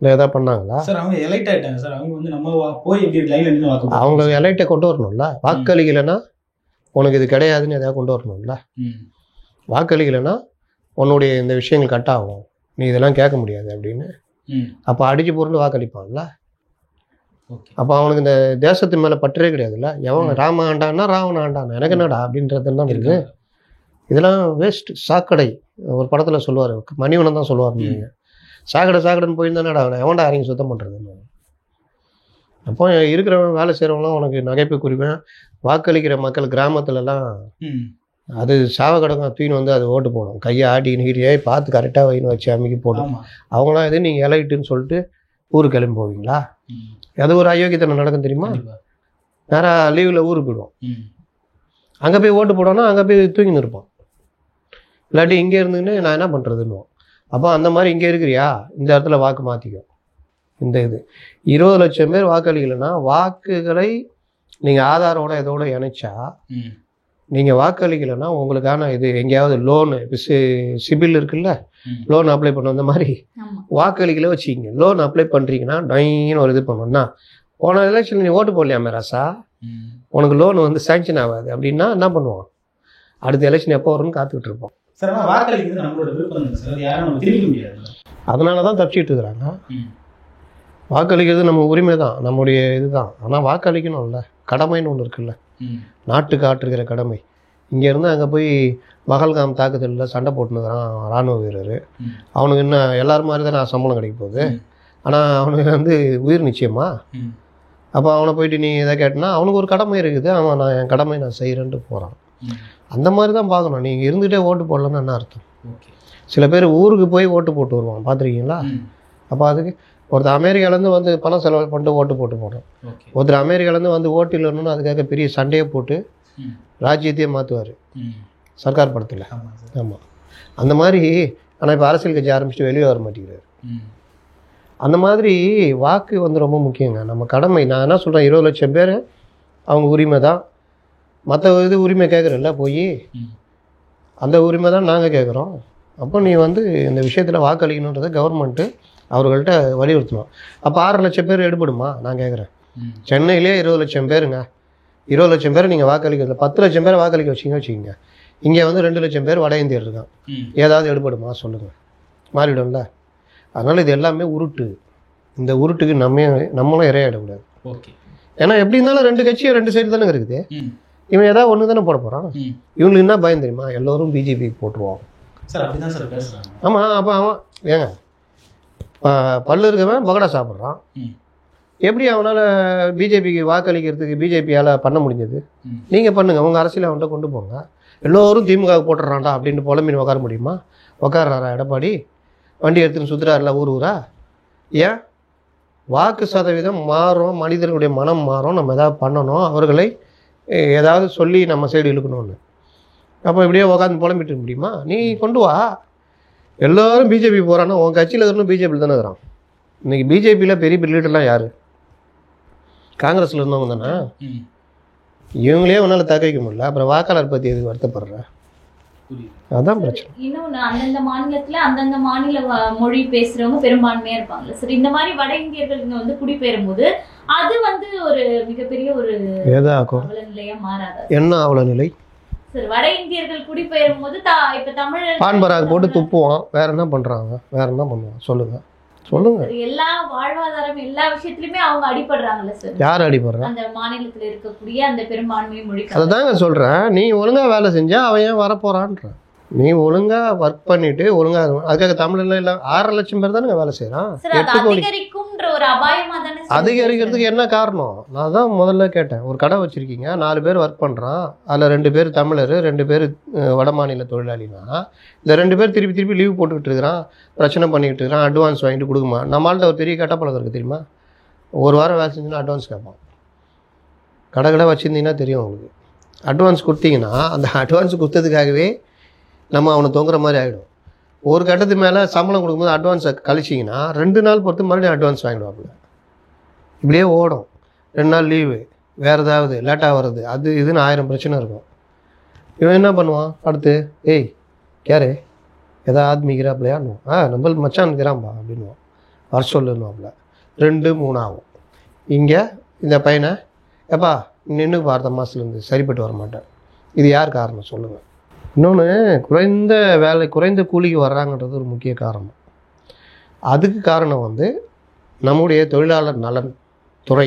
இல்லை ஏதாவது பண்ணாங்களா? சார் அவங்க எலெக்ட் ஆகிட்டாங்க சார். அவங்க வந்து நம்ம போய் இப்படி லைனில் நின்று வாக்கு அவங்க எலெக்டை கொண்டு வரணும்ல. வாக்களிக்கலைன்னா உனக்கு இது கிடையாதுன்னு எதாவது கொண்டு வரணும்ல. வாக்களிக்கலைன்னா உன்னுடைய இந்த விஷயங்கள் கட் ஆகும், நீ இதெல்லாம் கேட்க முடியாது அப்படின்னு. அப்போ அடிச்சு பொருள் வாக்களிப்பான்ல. அப்போ அவனுக்கு இந்த தேசத்து மேலே பற்றே கிடையாதுல்ல. எவன் ராம ஆண்டான்னா ராவண ஆண்டான் எனக்கு என்னடா அப்படின்றதுலாம் இருக்குது. இதெல்லாம் வேஸ்ட், சாக்கடை. ஒரு படத்தில் சொல்லுவார், மணிவனம் தான் சொல்லுவார், நீங்கள் சாக்கடைன்னு போயிருந்தானடா அவனை எவன்டா இறங்கி சுத்தம் பண்ணுறதுன்னு. அப்போ இருக்கிறவன் வேலை செய்கிறவங்களாம் உனக்கு நகைப்பு குறிப்பேன். வாக்களிக்கிற மக்கள் கிராமத்துலலாம் அது சாவக்கடங்க தூக்கின்னு வந்து அது ஓட்டு போடும், கையை ஆட்டி நீட்டியே பார்த்து கரெக்டாக வைன்னு வச்சு அமைக்கி போடும். அவங்களாம் எது நீங்கள் எலைட்டுன்னு சொல்லிட்டு ஊருக்கு கிளம்பி போவீங்களா? அது ஒரு அயோக்கியத்தனம் நடக்கும் தெரியுமா? நேராக லீவில் ஊருக்கு போயிடுவோம். அங்கே போய் ஓட்டு போடோன்னா அங்கே போய் தூங்கின்னு இருப்போம். இல்லாட்டி இங்கே இருந்துன்னு நான் என்ன பண்ணுறதுன்னு. அப்போ அந்த மாதிரி இங்கே இருக்கிறியா, இந்த இடத்துல வாக்கு மாற்றிக்கும். இந்த இது 20 லட்சம் பேர் வாக்களிக்கலைன்னா வாக்குகளை நீங்கள் ஆதாரோட இதோட இணைச்சா, நீங்கள் வாக்களிக்கலைன்னா உங்களுக்கான இது எங்கேயாவது லோனு சிபில் இருக்குல்ல, லோன் அப்ளை பண்ண அந்த மாதிரி வாக்களிக்கல வச்சுக்கிங்க. லோன் அப்ளை பண்ணுறீங்கன்னா டொயின்னு ஒரு இது பண்ணணும்னா, போன எலெக்ஷன் நீ ஓட்டு போடலையாமே ராசா, உனக்கு லோன் வந்து சேங்ஷன் ஆகாது அப்படின்னா என்ன பண்ணுவோம்? அடுத்த எலெக்ஷன் எப்போ வரும்னு காத்துக்கிட்டு இருப்போம். அதனால தான் தப்பிச்சிட்டு இருக்கிறாங்க. வாக்களிக்கிறது நம்ம உரிமை தான், நம்முடைய இதுதான். ஆனால் வாக்களிக்கணும்ல, கடமைன்னு ஒன்று இருக்குல்ல, நாட்டுக்கு ஆற்றுகிற கடமை. இங்கேருந்து அங்கே போய் பகல்காம் தாக்குதலில் சண்டை போட்டுனுக்கிறான் இராணுவ வீரர். அவனுக்கு இன்னும் எல்லாரும் மாதிரி தான் சம்பளம் கிடைக்க போகுது. ஆனால் அவனுக்கு வந்து உயிர் நிச்சயமா? அப்போ அவனை போயிட்டு நீ எதை கேட்டனா அவனுக்கு ஒரு கடமை இருக்குது, அவன் நான் என் கடமை நான் செய்கிறேன்ட்டு போகிறான். அந்த மாதிரி தான் பார்க்கணும். நீங்கள் இருந்துகிட்டே ஓட்டு போடலன்னு என்ன அர்த்தம்? சில பேர் ஊருக்கு போய் ஓட்டு போட்டு வருவான், பார்த்துருக்கீங்களா? அப்போ அதுக்கு ஒருத்தர் அமெரிக்காலேருந்து வந்து பணம் செலவு பண்ணிட்டு ஓட்டு போட்டு போனோம். ஒருத்தர் அமெரிக்காலேருந்து வந்து ஓட்டு இல்லைன்னு அதுக்காக பெரிய சண்டையை போட்டு ராஜ்யத்தையே மாற்றுவார் சர்க்கார் படத்தில். ஆமாம், அந்த மாதிரி. ஆனால் இப்போ அரசியல் கட்சி ஆரம்பிச்சுட்டு வெளியே வர மாட்டேங்கிறார். அந்த மாதிரி வாக்கு வந்து ரொம்ப முக்கியங்க, நம்ம கடமை. நான் என்ன சொல்கிறேன், 20 லட்சம் பேர் அவங்க உரிமை தான். மற்ற இது உரிமை கேட்குறல்ல போய், அந்த உரிமை தான் நாங்கள் கேட்குறோம். அப்போ நீ வந்து இந்த விஷயத்தில் வாக்களிக்கணுன்றதை கவர்மெண்ட்டு அவர்கள்ட்ட வலியுறுத்தணும். அப்போ 6 லட்சம் பேர் எடுபடுமா? நான் கேட்குறேன். சென்னையிலே 20 லட்சம் பேருங்க, 20 லட்சம் பேர் நீங்கள் வாக்களிக்கிறது 10 லட்சம் பேர் வாக்களிக்க வச்சிங்க. இங்கே வந்து 2 லட்சம் பேர் வட இந்தியர் இருக்கான். ஏதாவது எடுபடுமா சொல்லுங்கள்? மாறிடும்ல. அதனால் இது எல்லாமே உருட்டு. இந்த உருட்டுக்கு நம்மளும் இரையாயிடக்கூடாது. ஏன்னா எப்படி இருந்தாலும் 2 கட்சியும் 2 சைடு தானே இருக்குது. இவன் ஏதாவது ஒன்று தானே போட போகிறான். இவங்களுக்கு என்ன பயம் தெரியுமா? எல்லோரும் பிஜேபி போட்டுருவான். ஆமாம். அப்போ அவன் ஏங்க பல்லு இருக்கவன் பகடா சாப்பிட்றான். எப்படி அவனால் பிஜேபிக்கு வாக்களிக்கிறதுக்கு பிஜேபியால் பண்ண முடிஞ்சது? நீங்கள் பண்ணுங்கள், உங்கள் அரசியலை அவன்கிட்ட கொண்டு போங்க. எல்லோரும் திமுக போட்டுறான்டா அப்படின்னு புலம்பின்னு உட்கார முடியுமா? உட்காராரா எடப்பாடி? வண்டி எடுத்துன்னு சுற்றுறாருல ஊரா? ஏன்? வாக்கு சதவீதம் மாறும், மனிதர்களுடைய மனம் மாறும். நம்ம எதாவது பண்ணணும், அவர்களை ஏதாவது சொல்லி நம்ம சைடு இழுக்கணும்னு. அப்போ இப்படியே உட்காந்து புலம்பிட்டு இருக்க முடியுமா? நீ கொண்டு வா. எல்லோரும் பிஜேபி போகிறான்னா உன் கட்சியில் இருக்கணும், பிஜேபியில் தானே இருக்கிறான். இன்றைக்கி பிஜேபியில் பெரிய பெரிய லீடர்லாம் யார்? காங்கிரஸில் இருந்தவங்க தானே. இவங்களே உன்னால் தக்க வைக்க முடியல, அப்புறம் வாக்காளர் பற்றி எதுக்கு வருத்தப்படுற? அதான் பிரச்சனை. இன்னொன்று, அந்தந்த மாநிலத்தில் அந்தந்த மாநில மொழி பேசுகிறவங்க பெரும்பான்மையாக இருப்பாங்கல்ல சார். இந்த மாதிரி வட இந்தியர்கள் இங்கே வந்து குடிபெயரும் போது அது வந்து ஒரு மிகப்பெரிய ஒரு அவல நிலையாக மாறாது. என்ன அவல நிலை சார்? வட இந்தியர்கள் குடிபெயரும் போது இப்போ தமிழ் பான்பராக போட்டு துப்புவான். வேற என்ன பண்ணுறாங்க? வேற என்ன பண்ணுவான்? சொல்லுங்கள் சொல்லுங்க. எல்லா வாழ்வாதாரம் எல்லா விஷயத்திலுமே அவங்க அடிபடுறாங்கல்ல சார். யார் அடிபடுறா? அந்த மாநிலத்துல இருக்கக்கூடிய அந்த பெரும்பான்மை மொழி. அதுதாங்க சொல்றேன். நீ ஒழுங்கா வேலை செஞ்சா அவன் ஏன் வரப்போறான்ற. நீ ஒழுங்கா ஒர்க் பண்ணிட்டு ஒழுங்கா, அதுக்காக தமிழ்ல இல்ல 6 லட்சம் பேர் தானே வேலை செய்யறான். 8 கோடி அதிகரிக்கிறதுக்கு என்ன காரணம்? நான் தான் முதல்ல கேட்டேன். ஒரு கடை வச்சிருக்கீங்க, 4 பேர் ஒர்க் பண்றான், அதுல 2 பேர் தமிழர், 2 பேர் வட மாநில தொழிலாளினா, இந்த 2 பேர் திருப்பி திருப்பி லீவ் போட்டுக்கிட்டு இருக்கிறான், பிரச்சனை பண்ணிக்கிட்டு இருக்கிறான், அட்வான்ஸ் வாங்கிட்டு கொடுக்குமா? நம்மள்ட்ட ஒரு பெரிய கட்டப்பழக்கம் இருக்குது தெரியுமா? ஒரு வாரம் வேலை செஞ்சுன்னா அட்வான்ஸ் கேட்பான். கடை வச்சுருந்தீங்கன்னா தெரியும் உங்களுக்கு. அட்வான்ஸ் கொடுத்தீங்கன்னா அந்த அட்வான்ஸ் கொடுத்ததுக்காகவே நம்ம அவனை தொங்குற மாதிரி ஆகிடும். ஒரு கட்டத்துக்கு மேலே சம்பளம் கொடுக்கும்போது அட்வான்ஸை கழிச்சிங்கன்னா 2 நாள் பொறுத்து மறுபடியும் அட்வான்ஸ் வாங்கிடுவாப்புல. இப்படியே ஓடும். 2 நாள் லீவு, வேறு ஏதாவது லேட்டாக வர்றது, அது இதுன்னு 1000 பிரச்சனை இருக்கும். இவன் என்ன பண்ணுவான்? அடுத்து ஏய் கேரு எதாவது ஆத்மிக்கிறாப்புலையான்னு, நம்மளுக்கு மச்சான் இருக்கிறான்பா அப்படின்வான். வர சொல்லுன்னுவாப்புல. 2 3 ஆகும். இங்கே இந்த பையனை எப்பா நின்று அடுத்த மாதத்துலேருந்து சரிப்பட்டு வர மாட்டேன். இது யார் காரணம் சொல்லுங்கள்? இன்னொன்று, குறைந்த கூலிக்கு வர்றாங்கன்றது ஒரு முக்கிய காரணம். அதுக்கு காரணம் வந்து நம்முடைய தொழிலாளர் நலன் துறை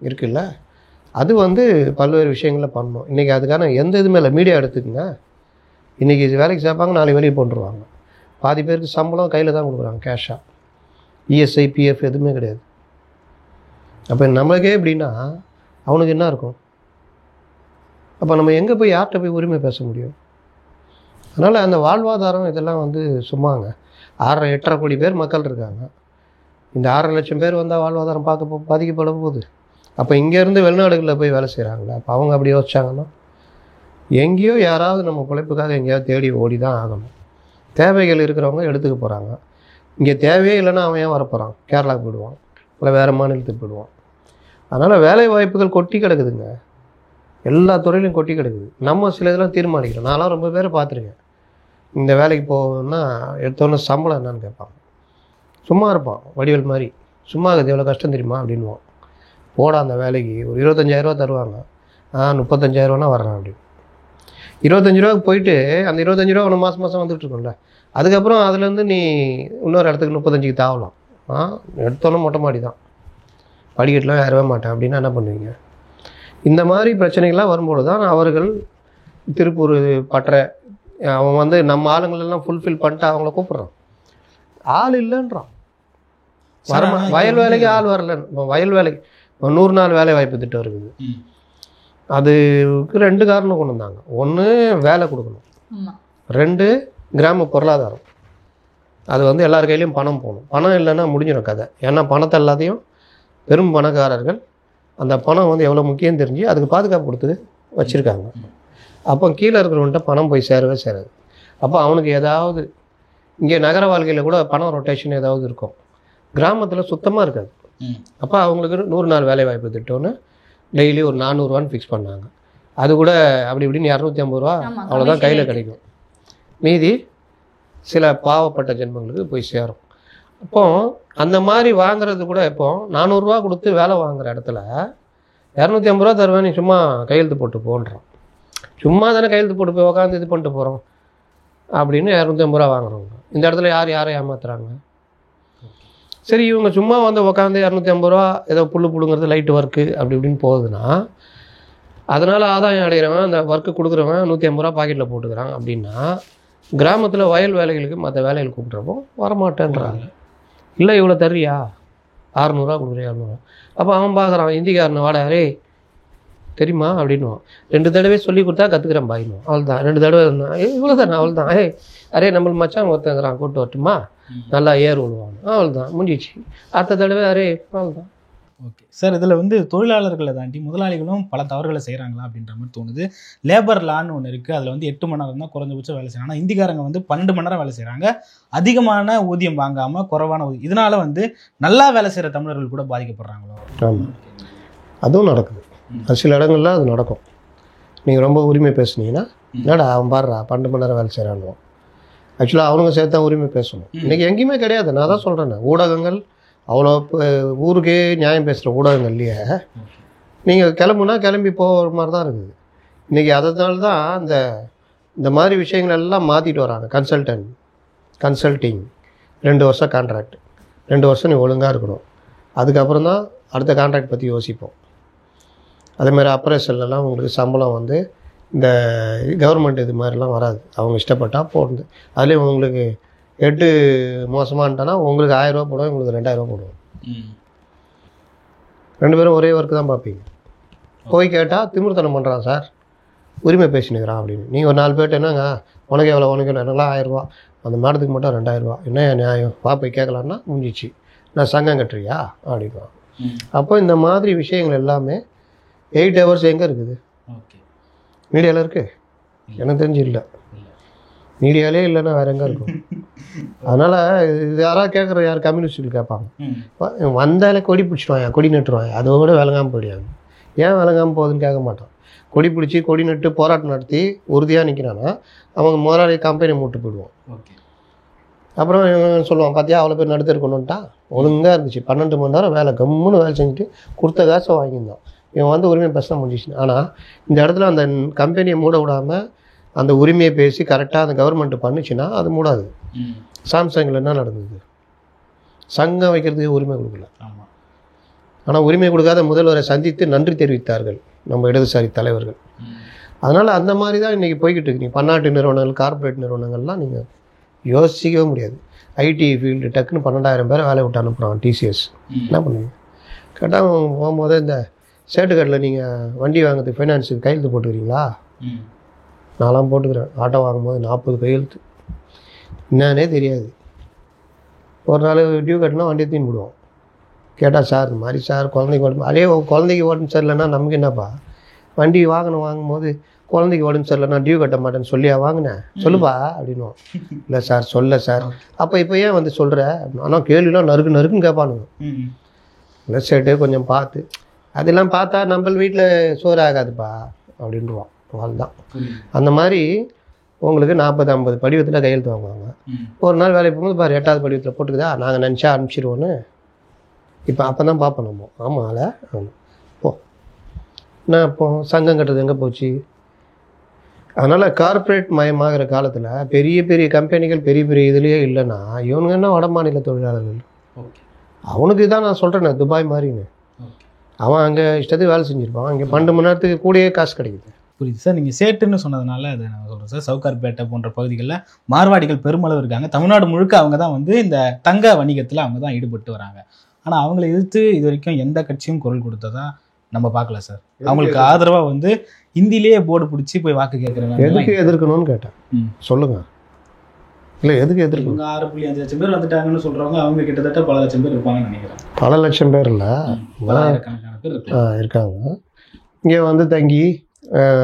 இருக்குல்ல, அது வந்து பல்வேறு விஷயங்களில் பண்ணணும். இன்றைக்கி அதுக்கான எந்த இதுவுமே இல்லை. மீடியா எடுத்துக்கங்க. இன்றைக்கி வேலைக்கு சேர்ப்பாங்க, நாளைக்கு வெளியே போட்டுருவாங்க. பாதி பேருக்கு சம்பளம் கையில் தான் கொடுக்குறாங்க, கேஷாக. இஎஸ்ஐ பிஎஃப் எதுவுமே கிடையாது. அப்போ நம்மளுக்கே எப்படின்னா அவனுக்கு என்ன இருக்கும்? அப்போ நம்ம எங்கே போய் யார்கிட்ட போய் உரிமை பேச முடியும்? அதனால் அந்த வாழ்வாதாரம் இதெல்லாம் வந்து சும்மாங்க. 6.5 கோடி பேர் மக்கள் இருக்காங்க. இந்த 6 லட்சம் பேர் வந்தால் வாழ்வாதாரம் பாதிக்கப்பட போகுது. அப்போ இங்கேருந்து வெளிநாடுகளில் போய் வேலை செய்கிறாங்களே, அப்போ அவங்க அப்படி யோசிச்சாங்கன்னா எங்கேயோ யாராவது நம்ம பிழைப்புக்காக எங்கேயாவது தேடி ஓடி தான் ஆகணும். தேவைகள் இருக்கிறவங்க எடுத்துக்க போகிறாங்க. இங்கே தேவையே இல்லைன்னா அவன் ஏன் வரப்போகிறான்? கேரளாவுக்கு போயிடுவான், இல்லை வேறு மாநிலத்துக்கு போயிடுவான். அதனால் வேலை வாய்ப்புகள் கொட்டி கிடக்குதுங்க. எல்லா துறையிலையும் கொட்டி கிடக்குது. நம்ம சில இதெல்லாம் தீர்மானிக்கிறோம். நான்லாம் ரொம்ப பேரை பார்த்துருக்கேன். இந்த வேலைக்கு போகணுன்னா எடுத்தோன்னே சம்பளம் என்னன்னு கேட்பாங்க. சும்மா இருப்பான் வடிவேல் மாதிரி. சும்மா இருக்குது, எவ்வளோ கஷ்டம் தெரியுமா அப்படின்வான். போட அந்த வேலைக்கு ஒரு 25,000 ரூபா தருவாங்க. 35,000 வர்றான் அப்படின்னு. 25 ரூபாய்க்கு போயிட்டு அந்த 25 ரூபா ஒன்று மாதம் வந்துட்டு இருக்கோம்ல, அதுக்கப்புறம் அதுலேருந்து நீ இன்னொரு இடத்துக்கு 35க்கு தாவலாம். எடுத்தோன்னே மொட்டை மாடி தான், படிக்கட்டுலாம் ஏறவே மாட்டேன் அப்படின்னா என்ன பண்ணுவீங்க? இந்த மாதிரி பிரச்சனைகள்லாம் வரும்போது தான் அவர்கள் திருப்பூர் பற்ற அவன் வந்து நம்ம ஆளுங்களெல்லாம் ஃபுல்ஃபில் பண்ணிட்டு அவங்கள கூப்பிட்றான். ஆள் இல்லைன்றான். வயல் வேலைக்கு ஆள் வரலன்னு. வயல் வேலைக்கு 100 நாள் வேலை வாய்ப்பு திட்டம் இருக்குது. அதுக்கு 2 காரணம் கொண்டு வந்தாங்க. 1 வேலை கொடுக்கணும், 2 கிராம பொருளாதாரம். அது வந்து எல்லார் கையிலையும் பணம் போகணும். பணம் இல்லைன்னா முடிஞ்சிடும் கதை. ஏன்னா பணத்தை எல்லாத்தையும் பெரும் பணக்காரர்கள் அந்த பணம் வந்து எவ்வளோ முக்கியம் தெரிஞ்சு அதுக்கு பாதுகாப்பு கொடுத்து வச்சுருக்காங்க. அப்போ கீழே இருக்கிறவன்ட்ட பணம் போய் சேரவே சேராது. அப்போ அவனுக்கு ஏதாவது இங்கே நகர வாழ்க்கையில் கூட பணம் ரொட்டேஷன் ஏதாவது இருக்கும், கிராமத்தில் சுத்தமாக இருக்காது. அப்போ அவங்களுக்கு 100 நாள் வேலை வாய்ப்பு திட்டம்னு டெய்லி ஒரு 400 ரூபான்னு ஃபிக்ஸ் பண்ணாங்க. அது கூட அப்படி இப்படின்னு 250 ரூபா அவ்வளோதான் கையில் கிடைக்கும். மீதி சில பாவப்பட்ட ஜென்மங்களுக்கு போய் சேரும். அப்போது அந்த மாதிரி வாங்குறது கூட இப்போ 400 ரூபா கொடுத்து வேலை வாங்குகிற இடத்துல 250 ரூபா தருவேன், நீ சும்மா கையெழுத்து போட்டு போன்றான். சும்மா தானே கையெழுத்து போட்டு போய் உட்காந்து இது பண்ணிட்டு போகிறோம் அப்படின்னு 250 ரூபா வாங்குறவங்க. இந்த இடத்துல யாரை ஏமாத்துறாங்க? சரி, இவங்க சும்மா வந்து உட்காந்து 250 ரூபா ஏதோ புல்லுங்கிறது லைட்டு ஒர்க்கு அப்படி இப்படின்னு போகுதுன்னா, அதனால் ஆதாயம் அடைகிறவன் அந்த ஒர்க்கு கொடுக்குறவன் 150 ரூபா பாக்கெட்டில் போட்டுக்கிறான். அப்படின்னா கிராமத்தில் வயல் வேலைகளுக்கு மற்ற வேலைகள் கூப்பிட்றப்போ வரமாட்டேன்றாங்க. இல்லை இவ்வளோ தர்றியா, 600 ரூபா கொடுக்குறியா, 600 ரூபா. அப்போ அவன் பார்க்குறான், இந்திக்காரனை வாடா ரே தெரியுமா அப்படின்வான். 2 தடவை சொல்லி கொடுத்தா கற்றுக்குறேன் பாயினும். அவள் தான் 2 தடவை இவ்வளோ தானே, அவள் தான் அரே நம்மளுக்கு மச்சான் ஒருத்தங்கிறான் கூட்டு வரட்டுமா, நல்லா ஏர் விழுவாங்க, அவள் தான் முடிஞ்சிச்சு. அடுத்த தடவை அரே அவள் தான். ஓகே சார், இதில் வந்து தொழிலாளர்களை தாண்டி முதலாளிகளும் பல தவறுகளை செய்கிறாங்களா அப்படின்ற மாதிரி தோணுது. லேபர் லான்னு ஒன்று இருக்குது, அதில் வந்து 8 மணி நேரம் தான் குறைஞ்சபட்சம் வேலை செய்யறாங்க. ஆனால் இந்திக்காரங்க வந்து 12 மணி நேரம் வேலை செய்கிறாங்க, அதிகமான ஊதியம் வாங்காமல் குறைவான ஊதியம். இதனால வந்து நல்லா வேலை செய்கிற தமிழர்கள் கூட பாதிக்கப்படுறாங்களோ? ஆமாம், அதுவும் நடக்குது. அது சில இடங்கள்ல அது நடக்கும். நீங்கள் ரொம்ப உரிமை பேசுனீங்கன்னா என்னடா அவன் பாடுறா 12 மணி நேரம் வேலை செய்கிறானுவோம். ஆக்சுவலாக அவனுங்க சேர்த்தா உரிமை பேசணும். இன்றைக்கி எங்கேயுமே கிடையாது. நான் தான் சொல்கிறேன்னு, ஊடகங்கள் அவ்வளோ ஊருக்கே நியாயம் பேசுகிற ஊடகங்கள்லையே நீங்கள் கிளம்புனா கிளம்பி போகிற மாதிரி தான் இருக்குது. இன்றைக்கி அதனால தான் இந்த மாதிரி விஷயங்கள் எல்லாம் மாற்றிட்டு வராங்க. கன்சல்டிங் 2 வருஷம் கான்ட்ராக்ட், 2 வருஷம் நீ ஒழுங்காக இருக்கணும். அதுக்கப்புறம் தான் அடுத்த கான்ட்ராக்ட் பற்றி யோசிப்போம். அதேமாதிரி அப்ரைசல்லாம் உங்களுக்கு சம்பளம் வந்து இந்த கவர்மெண்ட் இது மாதிரிலாம் வராது. அவங்க இஷ்டப்பட்டால் போடுது. அதுலேயும் உங்களுக்கு 8 மோசமானட்டானா உங்களுக்கு 1000 ரூபா போடுவோம், உங்களுக்கு 2000 ரூபா போடுவோம். 2 பேரும் ஒரே ஒர்க்கு தான் பார்ப்பீங்க. போய் கேட்டால் திமிர்த்தனம் பண்ணுறான் சார், உரிமை பேசினுக்கிறான் அப்படின்னு. நீங்கள் ஒரு 4 பேர்ட்டு என்னங்க உனக்கு எவ்வளோ, உனக்கு என்னெல்லாம் 1000 ரூபா, அந்த மேடத்துக்கு மட்டும் 2000 ரூபா, என்ன நியாயம், வா போய் கேட்கலான்னா முடிஞ்சிச்சு, நான் சங்கம் கட்டுறியா அப்படின்வான். அப்போ இந்த மாதிரி விஷயங்கள் எல்லாமே 8 ஹவர்ஸ் எங்கே இருக்குது? மீடியாவில் இருக்குது? எனக்கு தெரிஞ்சு இல்லை. மீடியாலே இல்லைன்னா வேறு எங்கே இருக்கும்? அதனால் இது யாராவது கேட்குற, யார் கம்யூனிஸ்ட்டுகள் கேட்பாங்க, வந்தாலே கொடி பிடிச்சிடுவாங்க, கொடி நட்டுருவாங்க, அதோட விளங்காமல் போயிடுவாங்க. ஏன் விளங்காமல் போகுதுன்னு கேட்க மாட்டான். கொடி பிடிச்சி கொடி நட்டு போராட்டம் நடத்தி உறுதியாக நிற்கிறான்னா அவங்க முதலாளி கம்பெனி மூட்டு போயிடுவோம். அப்புறம் சொல்லுவான், பார்த்தியா அவ்வளோ பேர் நடுத்தர் கொண்டுட்டா, ஒழுங்காக இருந்துச்சு, 12 மணி நேரம் வேலை கம்முன்னு வேலை செஞ்சுட்டு கொடுத்த காசை வாங்கியிருந்தான். இவன் வந்து உரிமையை பேச முடிஞ்சிச்சு. ஆனால் இந்த இடத்துல அந்த கம்பெனியை மூட விடாமல் அந்த உரிமையை பேசி கரெக்டாக அந்த கவர்மெண்ட் பண்ணிச்சுன்னா அது மூடாது. சாம்சங்கில் என்ன நடந்தது? சங்கம் வைக்கிறதுக்கு உரிமை கொடுக்கல. ஆனால் உரிமை கொடுக்காத முதல்வரை சந்தித்து நன்றி தெரிவித்தார்கள் நம்ம இடதுசாரி தலைவர்கள். அதனால் அந்த மாதிரி தான் இன்றைக்கி போய்கிட்டு இருக்கு. நீங்கள் பன்னாட்டு நிறுவனங்கள், கார்ப்பரேட் நிறுவனங்கள்லாம் நீங்கள் யோசிக்கவே முடியாது. ஐடி ஃபீல்டு டக்குன்னு 12,000 பேரை வேலை விட்டு அனுப்புகிறான் டிசிஎஸ். என்ன பண்ணுவீங்க கேட்டால் போகும்போது இந்த சேட்டுக்கட்டில் நீங்கள் வண்டி வாங்கிறதுக்கு ஃபைனான்ஸுக்கு கையெழுத்து போட்டுக்கிறீங்களா? நான்லாம் போட்டுக்கிறேன். ஆட்டோ வாங்கும்போது 40 கையெழுத்து, என்னன்னே தெரியாது. ஒரு நாள் டியூ கட்டினா வண்டியை தீன் போடுவோம். கேட்டால் சார் இந்த மாதிரி சார் குழந்தைக்கு உடம்பு, அதே குழந்தைக்கு உடம்பு சரியில்லைன்னா நமக்கு என்னப்பா, வண்டி வாங்கும்போது குழந்தைக்கு உடம்பு சரியில்லைன்னா டியூ கட்ட மாட்டேன்னு சொல்லியா வாங்கினேன், சொல்லுப்பா அப்படின்னுவோம். இல்லை சார் சொல்ல சார். அப்போ ஏன் வந்து சொல்கிற? ஆனால் கேள்விலாம் நறுக்குன்னு கேட்பானுங்க. இல்லை சேட்டு கொஞ்சம் பார்த்து, அதெல்லாம் பார்த்தா நம்ம வீட்டில் சோறு ஆகாதுப்பா அப்படின்ட்டுருவான். அதுதான் அந்த மாதிரி உங்களுக்கு 40-50 படிவத்தில் கையெழுத்து வாங்குவாங்க. ஒரு நாள் வேலைக்கு போகும்போது பாரு 8வது படிவத்தில் போட்டுக்குதா, நாங்கள் நினச்சா அனுப்பிச்சிடுவோன்னு. இப்போ அப்போ தான் பார்ப்போம் நம்ம. ஆமாம் அதை போ நான் இப்போ சங்கம் கட்டுறது எங்கே போச்சு? அதனால் கார்ப்பரேட் மயமாகிற காலத்தில் பெரிய பெரிய கம்பெனிகள் பெரிய பெரிய இதுலேயே இல்லைன்னா இவனுங்க என்ன வட மாநில தொழிலாளர்கள். அவனுக்கு தான் நான் சொல்கிறேன், துபாய் மாதிரின்னு. அவன் அங்கே இஷ்டத்துக்கு வேலை செஞ்சுருப்பான், அங்கே 12 மணி நேரத்துக்கு கூடயே காசு கிடைக்குது. புரியுது சார். நீங்கள் சேட்டுன்னு சொன்னதுனால அதை நான் சொல்கிறேன் சார். சவுகார்பேட்டை போன்ற பகுதிகளில் மார்வாடிகள் பெருமளவு இருக்காங்க. தமிழ்நாடு முழுக்க அவங்க தான் வந்து இந்த தங்க வணிகத்தில் அவங்க தான் ஈடுபட்டு வராங்க. ஆனால் அவங்களை எதிர்த்து இது வரைக்கும் எந்த கட்சியும் குரல் கொடுத்ததா நம்ம பார்க்கல சார். அவங்களுக்கு ஆதரவாக வந்து ஹிந்திலேயே போர்டு பிடிச்சி போய் வாக்கு கேட்குறாங்க. எதுக்கு எதிர்க்கணும்னு கேட்டேன், சொல்லுங்க. இல்லை எதுக்கு எதிர்க்கணும்? 6.5 லட்சம் பேர் வந்துட்டாங்கன்னு சொல்கிறவங்க அவங்க கிட்டத்தட்ட பல லட்சம் பேர் இருப்பாங்கன்னு நினைக்கிறேன். பல லட்சம் பேர் இல்லை, இருக்காங்க. இங்கே வந்து தங்கி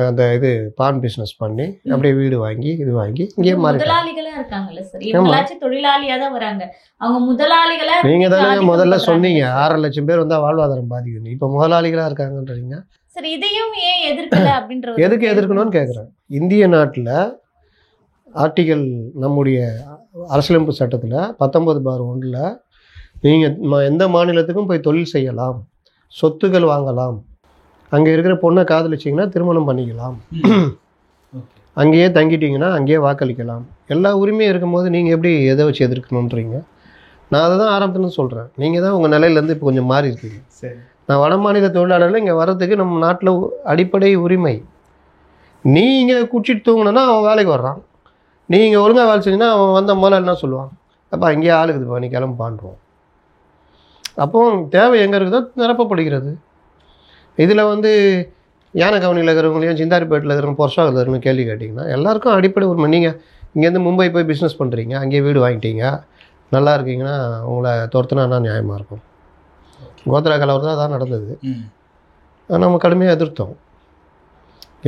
அந்த இது பான் பிஸ்னஸ் பண்ணி அப்படியே வீடு வாங்கி இது வாங்கி இங்கே முதலாளிகளா இருக்காங்கல்ல சார். இவங்களாச்சும் தொழிலாளியா தான் வராங்க. அவங்க முதலாளிகளா நீங்க தானே முதல்ல சொன்னீங்க 6 லட்சம் பேர் வந்தா வாழ்வாதாரம் பாதிக்குது. இப்ப முதலாளிகளா இருக்காங்கன்றீங்க சார். இதையும் ஏன் எதிர்க்கல அப்படின்ற எதுக்கு எதிர்க்கணும்னு கேட்குறேன். இந்திய நாட்டில் ஆர்டிகல் நம்முடைய அரசியலமைப்பு சட்டத்தில் 19/1 நீங்கள் எந்த மாநிலத்துக்கும் போய் தொழில் செய்யலாம், சொத்துக்கள் வாங்கலாம், அங்கே இருக்கிற பொண்ணை காதலிச்சிங்கன்னா திருமணம் பண்ணிக்கலாம், அங்கேயே தங்கிட்டீங்கன்னா அங்கேயே வாக்களிக்கலாம், எல்லா உரிமையும் இருக்கும்போது நீங்கள் எப்படி எதை வச்சு எதிர்க்கணுன்றீங்க? நான் அதை தான் ஆரம்பத்துன்னு சொல்கிறேன். நீங்கள் தான் உங்கள் நிலையிலேருந்து இப்போ கொஞ்சம் மாறி இருக்கீங்க. நான் வட மாநில தொழிலாளர்கள் இங்கே வர்றதுக்கு நம்ம நாட்டில் அடிப்படை உரிமை. நீ இங்கே குடிச்சிட்டு தூங்கினா அவன் வேலைக்கு வர்றான், நீங்கள் ஒழுங்காக வேலை செஞ்சுன்னா அவன் வந்த முதல்ல என்ன சொல்லுவான், அப்போ அங்கேயே ஆளுக்குதுப்பா நீ கிளம்புப்பான்றான். அப்போ தேவை எங்கே இருக்குதோ நிரப்பப்படுகிறது. இதில் வந்து யானை கவனியில் இருக்கிறவங்களையும் சிந்தாரிப்பேட்டில் இருக்கிறவங்க பொருஷாவில் இருக்கிறவங்க கேள்வி கேட்டிங்கன்னா எல்லாருக்கும் அடிப்படை உரிமை. நீங்கள் இங்கேருந்து மும்பை போய் பிஸ்னஸ் பண்ணுறீங்க, அங்கேயே வீடு வாங்கிட்டீங்க, நல்லா இருக்கீங்கன்னா உங்களை துரத்துனா நியாயமாக இருக்கும். கோத்ரா கலவர் தான் அதான் நடந்தது. நம்ம கடுமையாக எதிர்த்தோம்.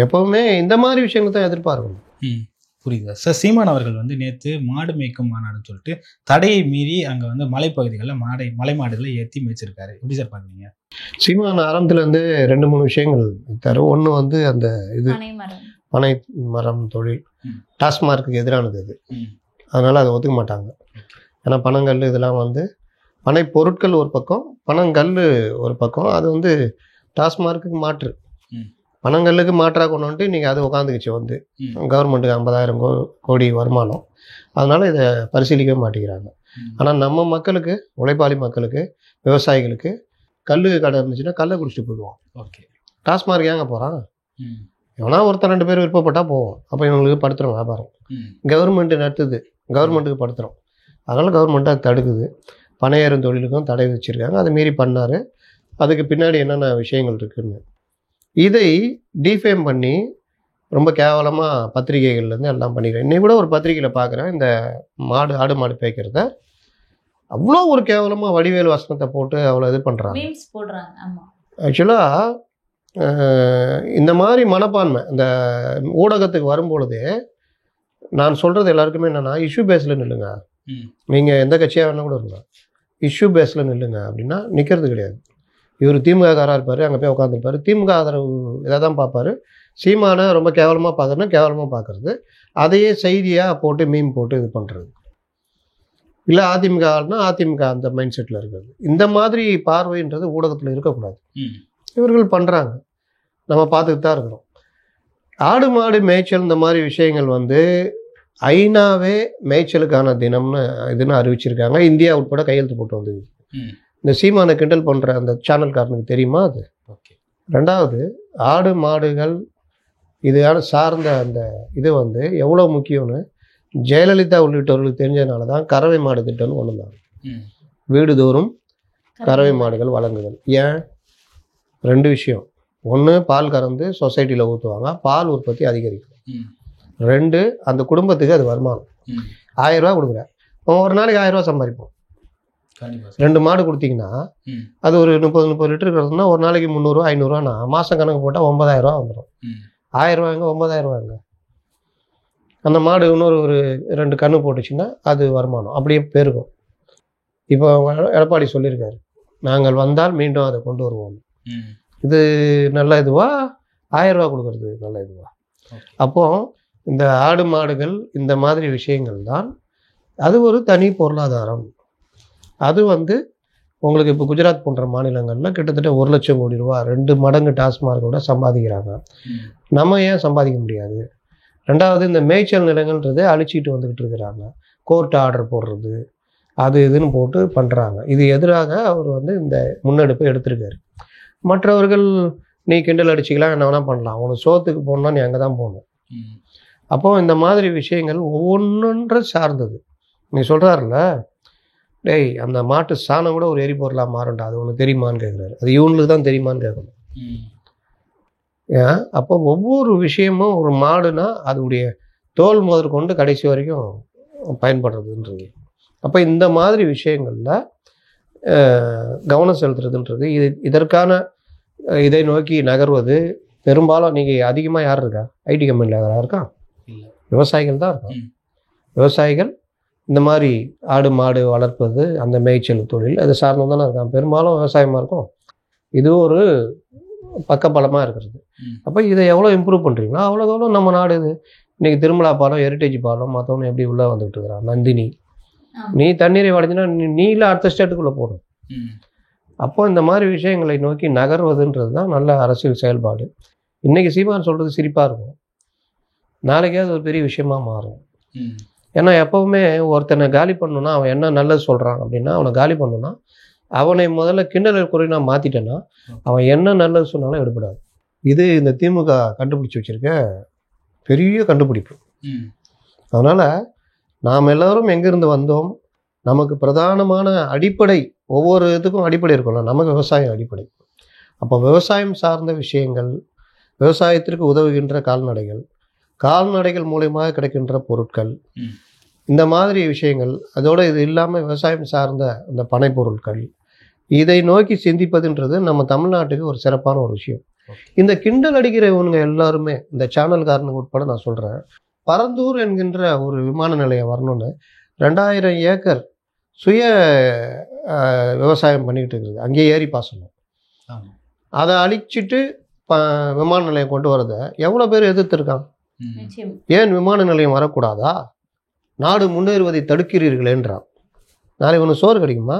எப்போவுமே இந்த மாதிரி விஷயங்கள் தான் எதிர்பார்க்கணும். புரியுதா சார்? சீமான் அவர்கள் வந்து நேற்று மாடு மேய்க்கும் மாநாடுன்னு சொல்லிட்டு தடையை மீறி அங்கே வந்து மலைப்பகுதிகளில் மலை மாடுகளை ஏற்றி மேய்ச்சிருக்காரு. எப்படி சார் பார்க்குறீங்க? சீமான் ஆரம்பத்துலேருந்து 2-3 விஷயங்கள் தரும். ஒன்று வந்து அந்த இது பனை மரம் தொழில் டாஸ்மார்க்கு எதிரானது அது. அதனால் அதை ஒத்துக்க மாட்டாங்க. ஏன்னா பனங்கல் இதெல்லாம் வந்து பனை பொருட்கள் ஒரு பக்கம், பனங்கல் ஒரு பக்கம். அது வந்து டாஸ்மார்க்கு மாற்று. பனங்கல்லுக்கு மாற்றாக கொண்டு வந்துட்டு இன்றைக்கி அது உட்காந்துக்குச்சு கவர்மெண்ட்டுக்கு 50,000 கோடி வருமானம். அதனால் இதை பரிசீலிக்கவே மாட்டேங்கிறாங்க. ஆனால் நம்ம மக்களுக்கு, உழைப்பாளி மக்களுக்கு, விவசாயிகளுக்கு கல் கடை இருந்துச்சுன்னா கல்லை குடிச்சிட்டு போயிடுவோம். ஓகே. டாஸ்மார்க் ஏங்க போகிறான்? எவனா ஒருத்தர் 2 பேர் விருப்பப்பட்டால் போவோம். அப்போ இவங்களுக்கு படுத்துகிறோம் வியாபாரம். கவர்மெண்ட்டு நடத்துது, கவர்மெண்ட்டுக்கு படுத்துகிறோம். அதனால் கவர்மெண்ட்டு அது தடுக்குது. பனையேறும் தொழிலுக்கும் தடை வச்சுருக்காங்க. அதை மீறி பண்ணார். அதுக்கு பின்னாடி என்னென்ன விஷயங்கள் இருக்குதுன்னு இதை டிஃபேம் பண்ணி ரொம்ப கேவலமாக பத்திரிகைகள்லேருந்து எல்லாம் பண்ணிக்கிறேன். இன்னைக்கு கூட ஒரு பத்திரிகையில் பார்க்குறேன், இந்த ஆடு மாடு பேய்க்கிறத அவ்வளோ ஒரு கேவலமாக வடிவேல் வசனத்தை போட்டு அவ்வளோ இது பண்ணுறாங்க. ஆக்சுவலாக இந்த மாதிரி மனப்பான்மை இந்த ஊடகத்துக்கு வரும்பொழுதே நான் சொல்கிறது எல்லாருக்குமே என்னென்னா, இஷ்யூ பேஸில் நில்லுங்க. நீங்கள் எந்த கட்சியாக வேணால் கூட இருங்க, இஷ்யூ பேஸில் நில்லுங்க அப்படின்னா நிற்கிறது கிடையாது. இவர் திமுககாராக இருப்பார், அங்கே போய் உட்காந்துருப்பார், திமுக ஆதரவு இதை தான் பார்ப்பார். சீமானை ரொம்ப கேவலமாக பார்க்குறதுனா கேவலமாக பார்க்குறது, அதையே செய்தியாக போட்டு மீம் போட்டு இது பண்ணுறது. இல்லை அதிமுக ஆள்னா அதிமுக அந்த மைண்ட் செட்டில் இருக்கிறது. இந்த மாதிரி பார்வைன்றது ஊடகத்தில் இருக்கக்கூடாது. இவர்கள் பண்ணுறாங்க, நம்ம பார்த்துக்கிட்டு தான் இருக்கிறோம். ஆடு மாடு மேய்ச்சல் இந்த மாதிரி விஷயங்கள் வந்து ஐநாவே மேய்ச்சலுக்கான இதுன்னு அறிவிச்சிருக்காங்க. இந்தியா உட்பட கையெழுத்து போட்டு வந்தது. இந்த சீமானை கிண்டல் பண்ணுற அந்த சேனல்காரனுக்கு தெரியுமா அது? ஓகே. 2வது, ஆடு மாடுகள் இதையான சார்ந்த அந்த இது வந்து எவ்வளோ முக்கியம்னு ஜெயலலிதா உள்ளிட்டவர்களுக்கு தெரிஞ்சதுனால தான் கறவை மாடு திட்டம்னு கொண்டு வந்தாங்க. வீடுதோறும் கறவை மாடுகள் வழங்குதல். ஏன்? 2 விஷயம். 1, பால் கறந்து சொசைட்டியில் ஊற்றுவாங்க, பால் உற்பத்தி அதிகரிக்கும். 2, அந்த குடும்பத்துக்கு அது வருமானம். 1000 ரூபா கொடுக்குறேன், ஒரு நாளைக்கு 1000 ரூபா சம்பாதிப்போம். 2 மாடு கொடுத்தீங்கன்னா அது ஒரு 30 லிட்டர் இருக்கிறதுனா ஒரு நாளைக்கு 300 ரூபா 500 ரூபானா மாதம் கணக்கு போட்டால் 9000 ரூபா வந்துடும். 1000 ரூபாங்க 9000 ரூபாங்க. அந்த மாடு இன்னொரு ஒரு 2 கன்று போட்டுச்சுன்னா அது வருமானம் அப்படியே பெருகும். இப்போ எடப்பாடி சொல்லியிருக்காரு, நாங்கள் வந்தால் மீண்டும் அதை கொண்டு வருவோம். இது நல்ல இதுவா? 1000 ரூபா கொடுக்கறது நல்ல இதுவா? அப்போது இந்த ஆடு மாடுகள் இந்த மாதிரி விஷயங்கள் தான் அது ஒரு தனி பொருளாதாரம். அது வந்து உங்களுக்கு இப்போ குஜராத் போன்ற மாநிலங்களில் கிட்டத்தட்ட 1 லட்சம் கோடி ரூபா 2 மடங்கு டாஸ்மார்க்கோட சம்பாதிக்கிறாங்க. நம்ம ஏன் சம்பாதிக்க முடியாது? 2வது, இந்த மேய்ச்சல் நிலங்கள்ன்றதை அழிச்சிட்டு வந்துக்கிட்டு இருக்கிறாங்க. கோர்ட் ஆர்டர் போடுறது அது இதுன்னு போட்டு பண்ணுறாங்க. இது எதிராக அவர் வந்து இந்த முன்னெடுப்பை எடுத்திருக்காரு. மற்றவர்கள் நீ கிண்டல் அடிச்சிக்கலாம், என்ன வேணால் பண்ணலாம், உனக்கு சோத்துக்கு போகணுன்னா நீ அங்கே தான் போகணும். அப்போது இந்த மாதிரி விஷயங்கள் ஒவ்வொன்றொன்றை சார்ந்தது. நீ சொல்கிறாருல்ல, டேய் அந்த மாட்டு சாணம் கூட ஒரு எரிபொருளாக மாறண்டா, அது ஒன்று தெரியுமான்னு கேட்குறாரு. அது இவனுக்கு தான் தெரியுமான்னு கேட்கணும். ஏன்? அப்போ ஒவ்வொரு விஷயமும் ஒரு மாடுனா அதோடைய தோல் முதற்கொண்டு கடைசி வரைக்கும் பயன்படுறதுன்றது. அப்போ இந்த மாதிரி விஷயங்களில் கவனம் செலுத்துறதுன்றது இதற்கான இதை நோக்கி நகர்வது பெரும்பாலும் நீங்கள் அதிகமாக யார் இருக்கா? ஐடி கம்பெனியில் யாரா இருக்கா? விவசாயிகள் தான் இருக்கா. விவசாயிகள் இந்த மாதிரி ஆடு மாடு வளர்ப்பது, அந்த மேய்ச்சல் தொழில் அது சார்ந்து தானே இருக்கான். பெரும்பாலும் விவசாயமாக இருக்கும். இது ஒரு பக்கபலமாக இருக்கிறது. அப்போ இதை எவ்வளோ இம்ப்ரூவ் பண்ணுறீங்களோ அவ்வளோ நம்ம நாடு இது. இன்றைக்கி திருமலா பாலம், ஹெரிட்டேஜ் பாலம், மற்றவங்க எப்படி உள்ளே வந்துகிட்டு இருக்கிறான். நந்தினி, நீ தண்ணீரை வடைஞ்சினா நீ இல்லை அடுத்த ஸ்டேட்டுக்குள்ளே போடும். அப்போ இந்த மாதிரி விஷயங்களை நோக்கி நகர்வதுன்றது தான் நல்ல அரசியல் செயல்பாடு. இன்றைக்கி சீமான் சொல்கிறது சிரிப்பாக இருக்கும், நாளைக்கே அது ஒரு பெரிய விஷயமா மாறும். ஏன்னா எப்போவுமே ஒருத்தனை காலி பண்ணணுன்னா அவன் என்ன நல்லது சொல்கிறான் அப்படின்னா அவனை காலி பண்ணணுன்னா அவனை முதல்ல கிண்டல் குறைனா மாற்றிட்டேன்னா அவன் என்ன நல்லது சொன்னாலும் எடுபடாது. இது இந்த திமுக கண்டுபிடிச்சி வச்சுருக்க பெரிய கண்டுபிடிப்பு. அதனால் நாம் எல்லோரும் எங்கேருந்து வந்தோம், நமக்கு பிரதானமான அடிப்படை, ஒவ்வொரு இதுக்கும் அடிப்படை இருக்கும்ல, நமக்கு விவசாயம் அடிப்படை. அப்போ விவசாயம் சார்ந்த விஷயங்கள், விவசாயத்திற்கு உதவுகின்ற கால்நடைகள் மூலமாக கிடைக்கின்ற பொருட்கள், இந்த மாதிரி விஷயங்கள், அதோடு இது இல்லாமல் விவசாயம் சார்ந்த இந்த பனை பொருட்கள், இதை நோக்கி சிந்திப்பதுன்றது நம்ம தமிழ்நாட்டுக்கு ஒரு சிறப்பான ஒரு விஷயம். இந்த கிண்டல் அடிக்கிறவங்க எல்லாருமே, இந்த சேனல்காரனுக்கு உட்பட நான் சொல்கிறேன், பரந்தூர் என்கின்ற ஒரு விமான நிலையம் வரணும்னு 2000 ஏக்கர் சுய விவசாயம் பண்ணிக்கிட்டு இருக்குது. அங்கேயே ஏரி பாசனம், அதை அழிச்சிட்டு விமான நிலையம் கொண்டு வரதை எவ்வளோ பேர் எதிர்த்துருக்கான். ஏன் விமான நிலையம் வரக்கூடாதா? நாடு முன்னேறுவதை தடுக்கிறீர்களேன்றான். நாளைக்கு ஒன்று சோறு கிடைக்குமா?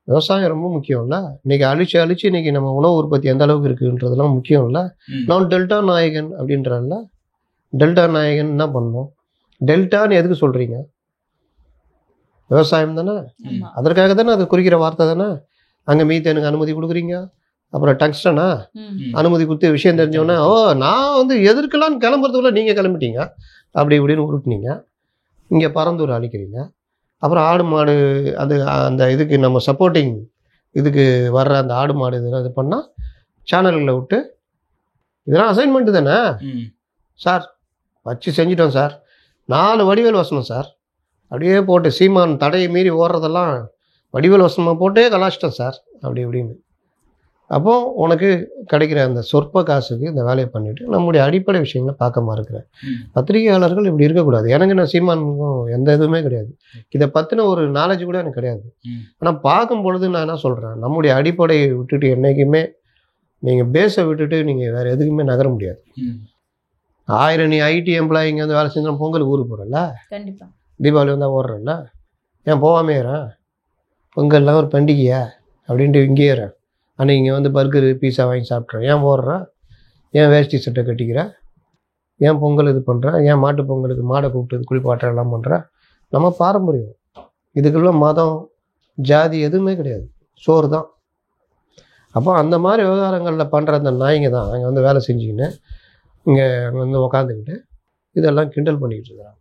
விவசாயம் ரொம்ப முக்கியம் இல்லை. இன்றைக்கி அழிச்சு இன்றைக்கி நம்ம உணவு உற்பத்தி எந்த அளவுக்கு இருக்குன்றதெல்லாம் முக்கியம் இல்லை. நான் டெல்டா நாயகன் அப்படின்றல, டெல்டா நாயகன் என்ன பண்ணணும்? டெல்டான்னு எதுக்கு சொல்கிறீங்க? விவசாயம் தானே, அதற்காக தானே அது குறிக்கிற வார்த்தை தானே. அங்கே மீத்தேனுக்கு அனுமதி கொடுக்குறீங்க, அப்புறம் டங்ஸ்டனா அனுமதி கொடுத்து விஷயம் தெரிஞ்சோன்னா நான் வந்து எதிர்க்கலான்னு கிளம்புறதுக்குள்ள நீங்கள் கிளம்பிட்டீங்க, அப்படி இப்படின்னு உருட்டுனீங்க. இங்கே பரந்தூர் அழிக்கிறீங்க. அப்புறம் ஆடு மாடு அந்த இதுக்கு நம்ம சப்போர்ட்டிங் இதுக்கு வர்ற அந்த ஆடு மாடு இதெல்லாம் இது பண்ணால் சேனல்களில் விட்டு இதெல்லாம் அசைன்மெண்ட்டு தானே சார், வச்சு செஞ்சிட்டோம் சார், 4 வடிவேல் வசனம் சார், அப்படியே போட்டு சீமான் தடையை மீறி ஓடுறதெல்லாம் வடிவேல் வசனமாக போட்டே கலாச்சிட்டோம் சார், அப்படி இப்படின்னு. அப்போது உனக்கு கிடைக்கிற அந்த சொற்ப காசுக்கு இந்த வேலையை பண்ணிவிட்டு நம்முடைய அடிப்படை விஷயங்களை பார்க்க மறுக்கிறேன். பத்திரிகையாளர்கள் இப்படி இருக்கக்கூடாது. எனக்கு நான் சீமானுக்கும் எந்த இதுவுமே கிடையாது, இதை பற்றின ஒரு நாலேஜ் கூட எனக்கு கிடையாது. ஆனால் பார்க்கும் பொழுது நான் என்ன சொல்கிறேன், நம்முடைய அடிப்படையை விட்டுட்டு என்றைக்குமே நீங்கள் பேஸை விட்டுட்டு நீங்கள் வேறு எதுக்குமே நகர முடியாது. 1000 நீ ஐடி எம்ப்ளாயி இங்கே வந்து வேலை செஞ்சா பொங்கலுக்கு ஊருக்கு போகிறல்ல, கண்டிப்பாக தீபாவளி வந்தால் ஓடுறல்ல, ஏன் போகாமேறேன், பொங்கல்லாம் ஒரு பண்டிகையா அப்படின்ட்டு இங்கேயே ஏறேன். அன்றைக்கி இங்கே வந்து பர்கரு பீஸா வாங்கி சாப்பிட்றேன், ஏன் போடுறேன், ஏன் வேஷ்டி சட்டை கட்டிக்கிறேன், ஏன் பொங்கல் இது பண்ணுறேன், ஏன் மாட்டு பொங்கலுக்கு மாடை கூப்பிட்டு குளிப்பாட்டுற எல்லாம் பண்ணுறேன். நம்ம பாரம்பரியம், இதுக்குள்ள மதம் ஜாதி எதுவுமே கிடையாது, சோறு தான். அப்போ அந்த மாதிரி விவகாரங்களில் பண்ணுற அந்த நாய்ங்க தான் அங்கே வந்து வேலை செஞ்சுக்கின்னு இங்கே வந்து உக்காந்துக்கிட்டு இதெல்லாம் கிண்டல் பண்ணிக்கிட்டு இருக்கிறாங்க.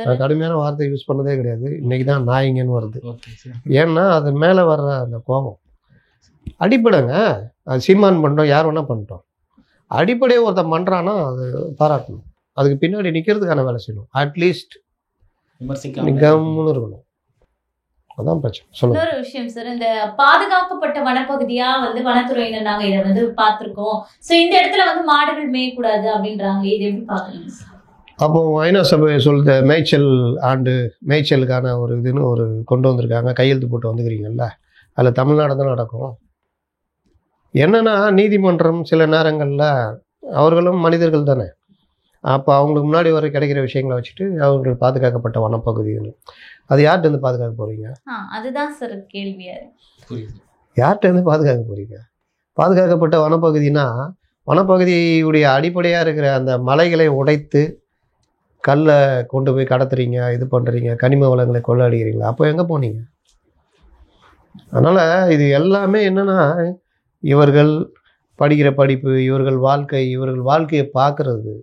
நான் கடுமையான வார்த்தை யூஸ் பண்ணதே கிடையாது, இன்றைக்கி தான் நாய்ங்கன்னு வருது. ஏன்னா அது மேலே வர்ற அந்த கோபம் அடிப்படைங்க. அது சீமான் பண்ணிட்டோம், யார் வேணால் பண்ணிட்டோம், அடிப்படையை ஒருத்தன் பண்ணுறான்னா அது பாராட்டணும், அதுக்கு பின்னாடி நிற்கிறதுக்கான வேலை செய்யணும். அட்லீஸ்ட் கம்முன்னு இருக்கணும், அதான் பிரச்சனை. சொல்லுங்க. இன்னொரு விஷயம் சார், இந்த பாதுகாக்கப்பட்ட வனப்பகுதியா வந்து வனத்துறையினர் நாங்க இதை வந்து பார்த்திருக்கோம். சோ இந்த இடத்துல வந்து மாடுகள் மேயக்கூடாது அப்படின்றாங்க, இது எப்படி பாக்குறீங்க சார்? அப்போ ஐநா சபை சொல்லுற மேய்ச்சலுக்கான ஒரு இதுன்னு ஒரு கொண்டு வந்திருக்காங்க, கையெழுத்து போட்டு வந்துக்கிறீங்கல்ல, அதில் தமிழ்நாடு தான் நடக்கும். என்னென்னா நீதிமன்றம் சில நேரங்களில் அவர்களும் மனிதர்கள் தானே, அப்போ அவங்களுக்கு முன்னாடி வர கிடைக்கிற விஷயங்களை வச்சுட்டு அவர்கள் பாதுகாக்கப்பட்ட வனப்பகுதின்னு அது யார்கிட்டேருந்து பாதுகாக்க போகிறீங்க? அதுதான் சார் கேள்வியா. யார்கிட்டேருந்து பாதுகாக்க போகிறீங்க? பாதுகாக்கப்பட்ட வனப்பகுதினா வனப்பகுதியுடைய அடிப்படையாக இருக்கிற அந்த மலைகளை உடைத்து கல்லை கொண்டு போய் கடத்துறீங்க, இது பண்ணுறீங்க, கனிம வளங்களை கொள்ளடிக்கிறீங்களா, அப்போ எங்கே போனீங்க? அதனால் இது எல்லாமே என்னென்னா இவர்கள் படிக்கிற படிப்பு, இவர்கள் வாழ்க்கையை பார்க்குறது,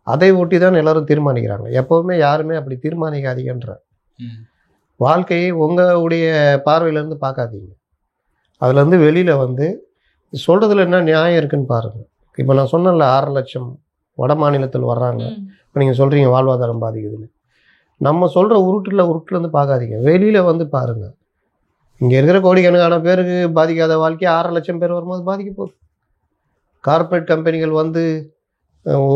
அதை ஒட்டி தான் எல்லோரும் தீர்மானிக்கிறாங்க. எப்போவுமே யாருமே அப்படி தீர்மானிக்காதீங்கன்ற, வாழ்க்கையை உங்களுடைய பார்வையிலேருந்து பார்க்காதீங்க, அதுலேருந்து வெளியில் வந்து சொல்கிறதுல என்ன நியாயம் இருக்குன்னு பாருங்கள். இப்போ நான் சொன்னேன்ல 6 லட்சம் வட மாநிலத்தில் வர்றாங்க, இப்போ நீங்கள் சொல்கிறீங்க வாழ்வாதாரம் பாதிக்குதுன்னு, நம்ம சொல்கிற உருட்டுலேருந்து பார்க்காதீங்க, வெளியில் வந்து பாருங்கள். இங்கே இருக்கிற கோடிக்கணக்கான பேருக்கு பாதிக்காத வாழ்க்கையை 6 லட்சம் பேர் வரும்போது பாதிக்க போகுது. கார்ப்பரேட் கம்பெனிகள் வந்து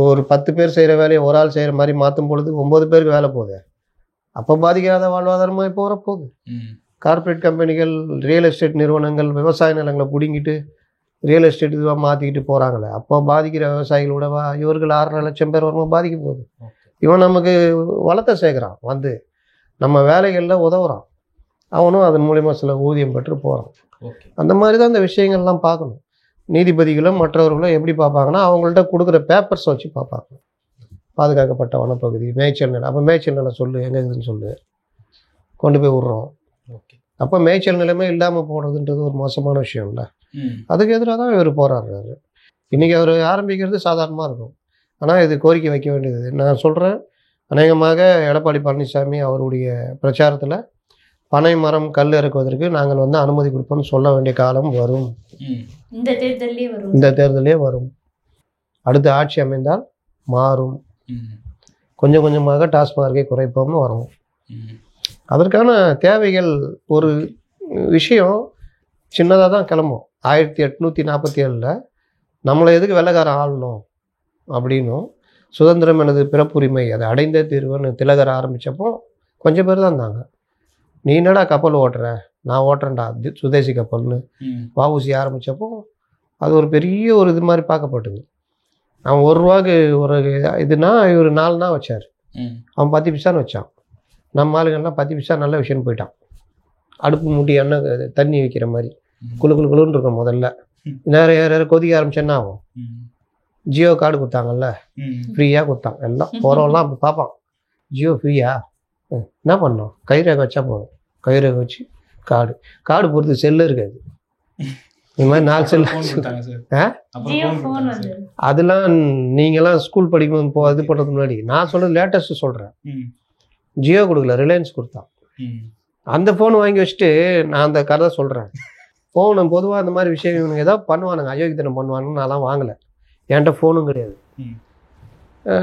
ஒரு 10 பேர் செய்கிற வேலையை ஒரு ஆள் செய்கிற மாதிரி மாற்றும் பொழுது 9 பேருக்கு வேலை போகுது, அப்போ பாதிக்காத வாழ்வாதாரமாக இப்போ வரப்போகுது. கார்ப்பரேட் கம்பெனிகள், ரியல் எஸ்டேட் நிறுவனங்கள் விவசாய நிலங்களை பிடுங்கிட்டு ரியல் எஸ்டேட் இதுவாக மாற்றிக்கிட்டு போகிறாங்களே, அப்போ பாதிக்கிற விவசாயிகளோட இவர்கள் 6 லட்சம் பேர் வரும்போது பாதிக்க போகுது. இவன் நமக்கு வளத்தை சேர்க்குறான், வந்து நம்ம வேலைகளில் உதவுறான், அவனும் அதன் மூலயமா சில ஊதியம் பெற்று போகிறான். அந்த மாதிரி தான் இந்த விஷயங்கள்லாம் பார்க்கணும். நீதிபதிகளும் மற்றவர்களும் எப்படி பார்ப்பாங்கன்னா அவங்கள்ட்ட கொடுக்குற பேப்பர்ஸ் வச்சு பார்ப்பாங்க. பாதுகாக்கப்பட்ட வனப்பகுதி, மேய்ச்சல் நிலம், அப்போ மேய்ச்சல் நிலம் சொல்லு, எங்கே இருக்குதுன்னு சொல்லு, கொண்டு போய் விட்றோம். அப்போ மேய்ச்சல் நிலமே இல்லாமல் போடுறதுன்றது ஒரு மோசமான விஷயம் இல்லை, அதுக்கு எதிராக தான் இவர் போராடுறாரு. இன்றைக்கி அவர் ஆரம்பிக்கிறது சாதாரணமாக இருக்கும், ஆனால் இது கோரிக்கை வைக்க வேண்டியது. நான் சொல்கிறேன், அநேகமாக எடப்பாடி பழனிசாமி அவருடைய பிரச்சாரத்தில் பனை மரம் கல் இறக்குவதற்கு நாங்கள் வந்து அனுமதி கொடுப்போம்னு சொல்ல வேண்டிய காலம் வரும். இந்த தேர்தலே வரும். அடுத்த ஆட்சி அமைந்தால் மாறும். கொஞ்சம் கொஞ்சமாக டாஸ்மார்க்கை குறைப்போம்னு வரும். அதற்கான தேவைகள் ஒரு விஷயம் சின்னதாக தான் கிளம்பும். 1847 நம்மளை எதுக்கு வெள்ளைக்காரன் ஆளணும் அப்படின்னும், சுதந்திரம் எனது பிறப்புரிமை அதை அடைந்தே தீர்வுன்னு திலகர் ஆரம்பித்தப்போ கொஞ்சம் பேர் தான் இருந்தாங்க. நீ என்னடா கப்பல் ஓட்டுற, நான் ஓட்டுறேன்டா சுதேசி கப்பல்னு வஉசி ஆரம்பித்தப்போ அது ஒரு பெரிய ஒரு இது மாதிரி பார்க்கப்பட்டது. அவன் 1 ரூபாய்க்கு ஒரு இதுனா இவர் 4 வச்சார், அவன் 10 பைசான்னு வச்சான். நம்ம ஆளுங்கள்லாம் 10 பைசா நல்ல விஷயம்னு போயிட்டான். அடுப்பு மூட்டி எண்ணெய் தண்ணி வைக்கிற மாதிரி குழுன்னு இருக்கும். முதல்ல நிறைய கொதிக்க ஆரம்பிச்சேன்னா ஆகும். ஜியோ கார்டு கொடுத்தாங்கல்ல, ஃப்ரீயாக கொடுத்தாங்க, எல்லாம் போகிறவெல்லாம் அப்படி பார்ப்பான், ஜியோ ஃப்ரீயா என்ன பண்ணோம், கைரேகை வச்சா போதும். கைரேகை வச்சு கார்டு பொறுத்து செல்லு இருக்காது. இந்த மாதிரி 4 செல்லு. அதெல்லாம் நீங்களாம் ஸ்கூல் படிக்கும் இது பண்ணுறதுக்கு முன்னாடி. நான் சொல்கிறது லேட்டஸ்ட்டு சொல்கிறேன். ஜியோ கொடுக்கல, ரிலையன்ஸ் கொடுத்தான். அந்த ஃபோன் வாங்கி வச்சுட்டு நான் அந்த கதை சொல்கிறேன். ஃபோனு பொதுவாக அந்த மாதிரி விஷயம் இவனுங்க ஏதாவது பண்ணுவானுங்க, அயோக்கியத்தனம் பண்ணுவானுங்க. நான்லாம் வாங்கலை, என்கிட்ட ஃபோனும் கிடையாது.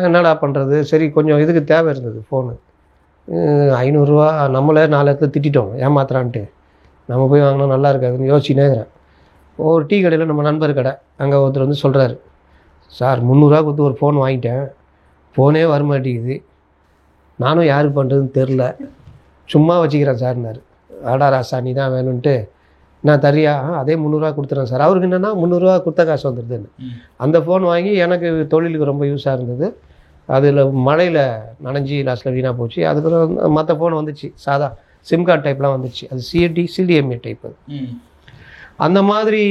என்னடா பண்ணுறது, சரி கொஞ்சம் இதுக்கு தேவை இருந்தது ஃபோனு. 500 ரூபா நம்மளே 4 இடத்துல திட்டோம் ஏமாத்துறான்ட்டு. நம்ம போய் வாங்கினா நல்லா இருக்காதுன்னு யோசிச்சுனே இருக்கிறேன். ஒரு டீ கடையில் நம்ம நண்பர் கடை, அங்கே ஒருத்தர் வந்து சொல்கிறாரு, சார் 300 ரூபா கொடுத்து ஒரு ஃபோன் வாங்கிட்டேன், ஃபோனே வரமாட்டேங்குது, நானும் யாருக்கு பண்ணுறதுன்னு தெரில, சும்மா வச்சுக்கிறேன் சார்னார். ஆடா ராசா நீ தான் வேணும்ன்ட்டு நான் தரியா, அதே 300 ரூபா கொடுத்துறேன் சார். அவருக்கு என்னென்னா 300 ரூபா கொடுத்த காசு வந்துடுதுன்னு. அந்த ஃபோன் வாங்கி எனக்கு தொழிலுக்கு ரொம்ப யூஸாக இருந்தது. அதில் மழையில் நனைஞ்சி லாஸ்ட்டில் வீணாக போச்சு. அதுக்கப்புறம் மற்ற ஃபோன் வந்துச்சு, சாதா சிம் கார்டு டைப்லாம் வந்துச்சு. அது சிடிஎம்ஏ டைப். அது அந்த மாதிரி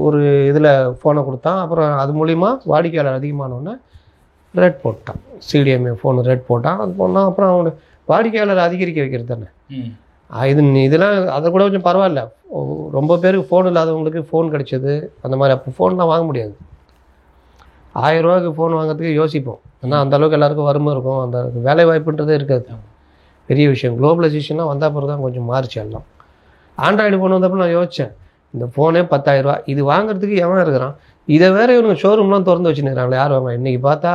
ஒரு இதில் ஃபோனை கொடுத்தான். அப்புறம் அது மூலிமா வாடிக்கையாளர் அதிகமானோடனே ரேட் போட்டான். சிடிஎம்ஏ ஃபோனு ரேட் போட்டான். அது போனால் அப்புறம் அவனு வாடிக்கையாளர் அதிகரிக்க வைக்கிறது தானே இதெல்லாம். அதை கூட கொஞ்சம் பரவாயில்ல, ரொம்ப பேருக்கு ஃபோன் இல்லாதவங்களுக்கு ஃபோன் கிடைச்சது அந்த மாதிரி. அப்போ ஃபோன்லாம் வாங்க முடியாது. 1000 ரூபாய்க்கு ஃபோன் வாங்குறதுக்கு யோசிப்போம். ஏன்னா அந்தளவுக்கு எல்லாருக்கும் வறுமை இருக்கும், அந்த வேலை வாய்ப்புன்றதே இருக்காது. பெரிய விஷயம். குளோபலைசேஷன்லாம் வந்த அப்புறம் தான் கொஞ்சம் மாறிச்சு எல்லாம். ஆண்ட்ராய்டு ஃபோன் வந்தப்போ நான் யோசித்தேன், இந்த ஃபோனே 10,000 ரூபா, இது வாங்குறதுக்கு எவன் இருக்கிறான்? இதை வேறு இவனுக்கு ஷோரூம்லாம் திறந்து வச்சுருக்கிறாங்களே, யார் வாங்க? இன்றைக்கி பார்த்தா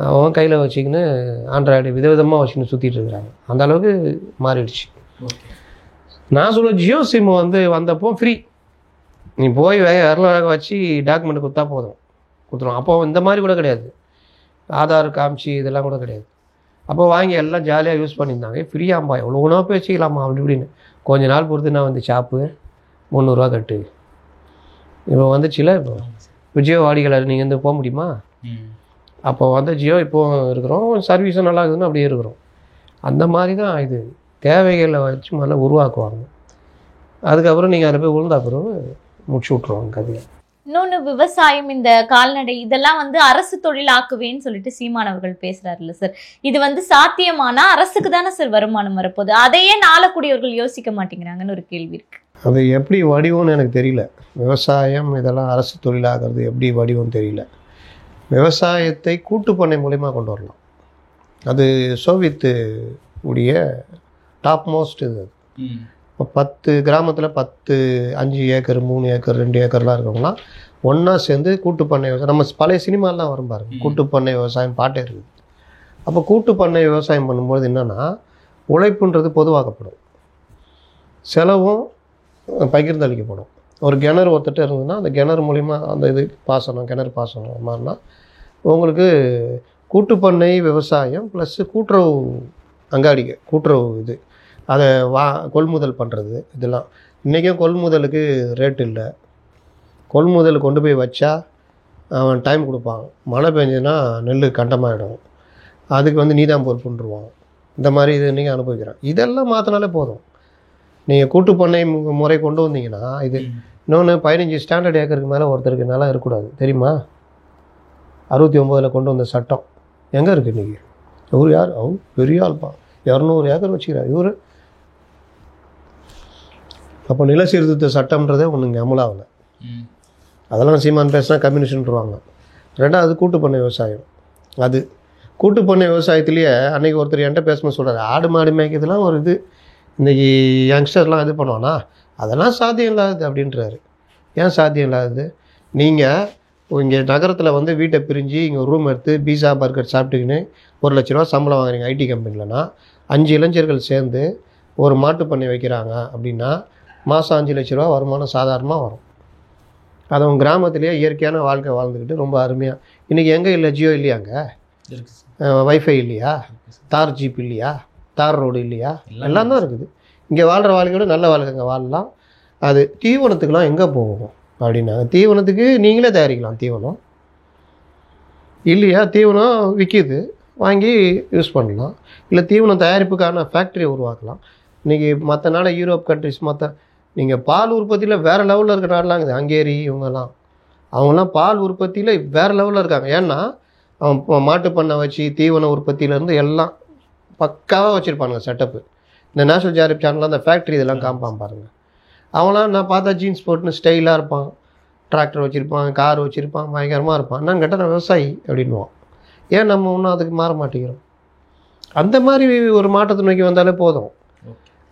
அவன் கையில் வச்சுக்கின்னு ஆண்ட்ராய்டு விதவிதமாக வச்சுன்னு சுற்றிட்டு இருக்கிறாங்க. அந்த அளவுக்கு மாறிடுச்சு. நான் சொல்ல ஜியோ சிம் வந்து வந்தப்போ ஃப்ரீ, நீ போய் விரலாக வச்சு டாக்குமெண்ட் கொடுத்தா போதும், கொடுத்துருவோம். அப்போ இந்த மாதிரி கூட கிடையாது, ஆதார் காமிச்சு இதெல்லாம் கூட கிடையாது. அப்போ வாங்கி எல்லாம் ஜாலியாக யூஸ் பண்ணியிருந்தாங்க. ஃப்ரீயாம்பா எவ்வளோ ஒன்றா பேசிக்கலாமா அப்படி இப்படின்னு. கொஞ்ச நாள் பொறுத்து நான் வந்து ஷாப்பு 300 ரூபா கட்டு. இப்போ வந்துச்சுல, இப்போ ஜியோ வாடிக்கையாளர் நீங்கள் வந்து போக முடியுமா? அப்போ வந்து ஜியோ இப்போது இருக்கிறோம், சர்வீஸும் நல்லா இருக்குதுன்னு அப்படியே இருக்கிறோம். அந்த மாதிரி தான் இது தேவைகளை வச்சு முதல்ல உருவாக்குவாங்க. அதுக்கப்புறம் நீங்கள் அதில் போய் உழுந்தா பிறகு முடிச்சு விட்ருவாங்க கதையை. இன்னொன்று விவசாயம், இந்த கால்நடை இதெல்லாம் வந்து அரசு தொழில் ஆக்குவேன்னு சொல்லிட்டு சீமானவர்கள் பேசுறாருல்ல சார், இது வந்து சாத்தியமானா அரசுக்கு தானே சார் வருமானம் வரப்போகுது, அதையே நாளக்கூடியவர்கள் யோசிக்க மாட்டேங்கிறாங்கன்னு ஒரு கேள்வி இருக்கு. அது எப்படி வடிவம்னு எனக்கு தெரியல. விவசாயம் இதெல்லாம் அரசு தொழிலாகிறது எப்படி வடிவம் தெரியல. விவசாயத்தை கூட்டுப்பண்ணை மூலமா கொண்டு வரலாம். அது சோவியத்து உடைய டாப் மோஸ்ட் இது. இப்போ 10 கிராமத்தில் 10 5 ஏக்கர் 3 ஏக்கர் 2 ஏக்கர்லாம் இருக்கவங்களாம் ஒன்றா சேர்ந்து கூட்டுப்பண்ணை விவசாயம், நம்ம பழைய சினிமாலாம் வரும் பாருங்க, கூட்டுப்பண்ணை விவசாயம் பாட்டே இருக்குது. அப்போ கூட்டுப்பண்ணை விவசாயம் பண்ணும்போது என்னென்னா, உழைப்புன்றது பொதுவாக்கப்படும், செலவும் பகிர்ந்தளிக்கப்படும். ஒரு கிணறு ஒருத்தட்ட இருந்ததுன்னா அந்த கிணறு மூலிமா அந்த இது பாசனம், கிணறு பாசனம் மாதிரினா உங்களுக்கு கூட்டுப்பண்ணை விவசாயம் ப்ளஸ்ஸு கூட்டுறவு அங்காடிக்க கூட்டுறவு இது அதை கொள்முதல் பண்ணுறது. இதெல்லாம் இன்றைக்கும் கொள்முதலுக்கு ரேட் இல்லை. கொள்முதல் கொண்டு போய் வச்சா அவன் டைம் கொடுப்பான், மழை பெஞ்சதுன்னா நெல் கண்டமாகிடும், அதுக்கு வந்து நீதான் பொறுப்புன்றுவான். இந்த மாதிரி இது நீங்கள் அனுபவிக்கிறேன். இதெல்லாம் மாற்றினாலே போதும். நீங்கள் கூட்டுப்பண்ணை முறை கொண்டு வந்தீங்கன்னா இது. இன்னொன்று 15 ஸ்டாண்டர்ட் ஏக்கருக்கு மேலே ஒருத்தருக்கு நிலம் இருக்கக்கூடாது தெரியுமா? 69 கொண்டு வந்த சட்டம் எங்கே இருக்குது இன்றைக்கி? இவர் யார்? அவர் பெரிய ஆள்பா, 200 ஏக்கர் வச்சுக்கிறார் இவர். அப்போ நில சீர்திருத்த சட்டம்ன்றதே ஒன்று இங்கே அமலாகலை. அதெல்லாம் சீமான் பேசினா கம்யூனிஸ்ட்ன்றாங்க. ரெண்டாவது கூட்டுப்பண்ணை விவசாயம். அது கூட்டுப்பண்ணை விவசாயத்துலேயே அன்றைக்கி ஒருத்தர் என்கிட்ட பேசும்போது சொல்கிறார், ஆடு மாடு மேய்க்கிறதுலாம் ஒரு இது இன்றைக்கி யங்ஸ்டர்லாம் இது பண்ணுவானா, அதெல்லாம் சாத்தியம் இல்லாதது அப்படின்றாரு. ஏன் சாத்தியம் இல்லாதது? நீங்கள் இங்கே நகரத்தில் வந்து வீட்டை பிரிஞ்சு இங்கே ரூம் எடுத்து பீஸா பர்கர் சாப்பிட்டுக்கின்னு 1 லட்ச ரூபா சம்பளம் வாங்குறீங்க ஐடி கம்பெனிலனா, 5 இளைஞர்கள் சேர்ந்து ஒரு மாட்டு பண்ணை வைக்கிறாங்க அப்படின்னா மாதம் 5 லட்ச ரூபா வருமானம் சாதாரணமாக வரும். அது அவங்க கிராமத்துலேயே இயற்கையான வாழ்க்கை வாழ்ந்துக்கிட்டு ரொம்ப அருமையாக. இன்றைக்கி எங்கே இல்லை? ஜியோ இல்லையாங்க, வைஃபை இல்லையா, தார் ஜீப் இல்லையா, தார் ரோடு இல்லையா, எல்லாம் தான் இருக்குது. இங்கே வாழ்கிற வாழ்க்கையோட நல்ல வாழ்க்கை இங்கே வாழலாம். அது தீவனத்துக்கெலாம் எங்கே போகும் அப்படின்னாங்க, தீவனத்துக்கு நீங்களே தயாரிக்கலாம் தீவனம் இல்லையா, தீவனம் விற்கிது வாங்கி யூஸ் பண்ணலாம். இல்லை தீவனம் தயாரிப்புக்கான ஃபேக்ட்ரியை உருவாக்கலாம். இன்றைக்கி மற்ற நாடு யூரோப் கண்ட்ரிஸ் மற்ற நீங்கள் பால் உற்பத்தியில் வேறு லெவலில் இருக்கிற நாடெலாம் இருக்குது. ஹங்கேரி இவங்கெல்லாம், அவங்களாம் பால் உற்பத்தியில் வேறு லெவலில் இருக்காங்க. ஏன்னா அவன் மாட்டு பண்ணை வச்சு தீவன உற்பத்தியிலேருந்து எல்லாம் பக்காவாக வச்சுருப்பானுங்க செட்டப்பு. இந்த நேஷனல் ஜியோகிராஃபிக் சேனலில் அந்த ஃபேக்ட்ரி இதெல்லாம் காமிப்பான் பாருங்கள். அவன்லாம் நான் பார்த்தா ஜீன்ஸ் போட்டுன்னு ஸ்டைலாக இருப்பான், டிராக்டர் வச்சுருப்பான், கார் வச்சுருப்பான், பயங்கரமாக இருப்பான். நான் கேட்டால் நான் விவசாயி அப்படின்வான். ஏன் நம்ம ஒன்றும் அதுக்கு மாற மாட்டேங்கிறோம்? அந்த மாதிரி ஒரு மாற்றத்தை நோக்கி வந்தாலே போதும்.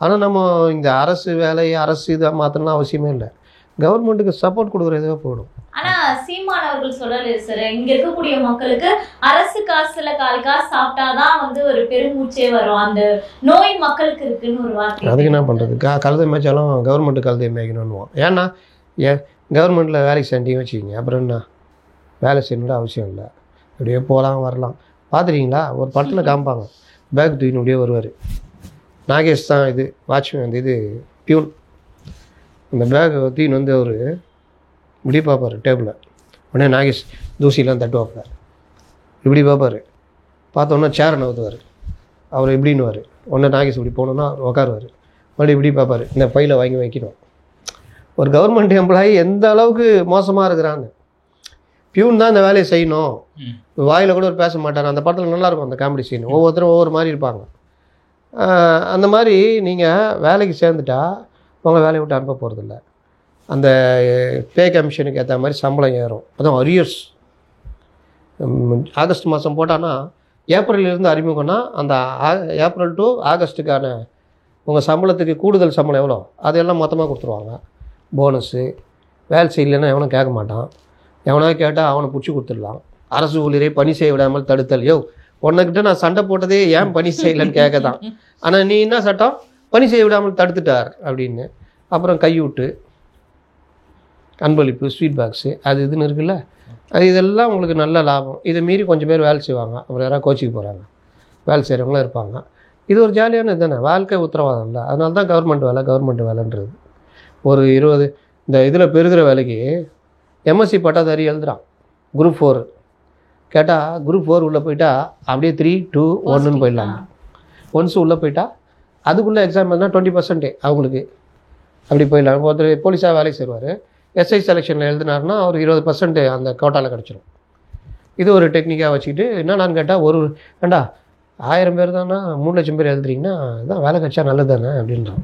ஆனால் நம்ம இந்த அரசு வேலையை அரசு இதை மாற்றணும்னு அவசியமே இல்லை. கவர்மெண்ட்டுக்கு சப்போர்ட் கொடுக்குறதே போடும். ஆனா சீமானவர்கள் சொல்லல சார், இங்க இருக்கக்கூடிய மக்களுக்கு அரசு காசுல கால் காசு சாப்பிட்டாதான் வந்து ஒரு பெருமூச்சே வரும், அந்த நோய் மக்களுக்கு இருக்குன்னு ஒரு வார்த்தை. அதுக்கு என்ன பண்ணுறது? கழுதை மேய்ச்சாலும் கவர்மெண்ட்டு கழுதை மேய்க்கணும்னுவோம். ஏன்னா கவர்மெண்ட்டில் வேலைக்கு செஞ்சீங்க வச்சுக்கிங்க, அப்புறம் என்ன வேலை செய்யணுன்ற அவசியம் இல்லை, அப்படியே போகலாம் வரலாம். பார்த்துருக்கீங்களா? ஒரு படத்தில் காமிப்பாங்க, பேக் தூக்கின்னு அப்படியே வருவார். நாகேஷ் தான் இது வாட்ச்மேன், அந்த இது பியூன். இந்த பேக் தூக்கின்னு வந்து அவர் இப்படி பார்ப்பார் டேபிளில். உடனே நாகேஷ் தூசிலாம் தட்டு வைப்பார், இப்படி பார்ப்பார். பார்த்தோன்னா சேரை நவுத்துவார், அவர் இப்படின்னுவார். உடனே நாகேஷ் இப்படி போனோன்னா உட்காருவார், மறுபடியும் இப்படி பார்ப்பார், இந்த பையில் வாங்கி வைக்கணும். ஒரு கவர்மெண்ட் எம்ப்ளாயி எந்த அளவுக்கு மோசமாக இருக்கிறாங்க. பியூன் தான் இந்த வேலையை செய்யணும், வாயில் கூட ஒரு பேச மாட்டார். அந்த படத்தில் நல்லாயிருக்கும் அந்த காமெடி சீன், ஒவ்வொருத்தரும் ஒவ்வொரு மாதிரி இருப்பாங்க. அந்த மாதிரி நீங்கள் வேலைக்கு சேர்ந்துட்டா உங்கள் வேலையை விட்டு அனுப்ப போகிறதில்ல. அந்த பே கமிஷனுக்கு ஏற்ற மாதிரி சம்பளம் ஏறும். அதுவும் அரியர்ஸ் ஆகஸ்ட் மாதம் போட்டான்னா ஏப்ரல்லேருந்து அறிமுகம்னா அந்த ஏப்ரல் டு ஆகஸ்ட்டுக்கான உங்கள் சம்பளத்துக்கு கூடுதல் சம்பளம் எவ்வளோ அதெல்லாம் மொத்தமாக கொடுத்துருவாங்க. போனஸு வேலை செய்யலைன்னா எவனும் கேட்க மாட்டான், எவனாவது கேட்டால் அவனை பிடிச்சி கொடுத்துடலாம். அரசு ஊழியரை பணி செய்ய விடாமல் தடுத்தல். உன்னைக்கிட்ட நான் சண்டை போட்டதே ஏன் பணி செய்யலைன்னு கேட்க தான். ஆனால் நீ என்ன சட்டம், பணி செய்ய விடாமல் தடுத்துட்டார் அப்படின்னு. அப்புறம் கையூட்டு, அன்பளிப்பு, ஸ்வீட் பாக்ஸு, அது இதுன்னு இருக்குல்ல, அது இதெல்லாம் உங்களுக்கு நல்ல லாபம். இதை மீறி கொஞ்சம் பேர் வேலை செய்வாங்க, அப்புறம் யாராவது கோச்சிக்கு போகிறாங்க, வேலை செய்கிறவங்களும் இருப்பாங்க. இது ஒரு ஜாலியான இது தானே, வாழ்க்கை உத்தரவாதம் இல்லை. அதனால தான் கவர்மெண்ட் வேலைன்றது. ஒரு 20 இந்த இதில் பெருகிற வேலைக்கு எம்எஸ்சி பட்டாதாரி எழுதுகிறான், குரூப் 4 கேட்டால் குரூப் 4 உள்ளே போயிட்டா அப்படியே 3, 2, 1ன்னு போயிடலாம். ஒன்ஸ் உள்ளே போயிட்டா அதுக்குள்ளே எக்ஸாம் எழுதுனா 20% அவங்களுக்கு அப்படி போயிடலாம். ஒருத்தர் போலீஸாக வேலை செய்வார், எஸ்ஐ செலெக்ஷனில் எழுதினார்னா அவர் 20% அந்த கோட்டாவில் கிடச்சிரும். இது ஒரு டெக்னிக்காக வச்சுக்கிட்டு என்னன்னு கேட்டால், ஏண்டா 1000 பேர் தானா 3 லட்சம் பேர் எழுதுறீங்கன்னா இதான் வேலை கிடச்சா நல்லது தானே அப்படின்றான்.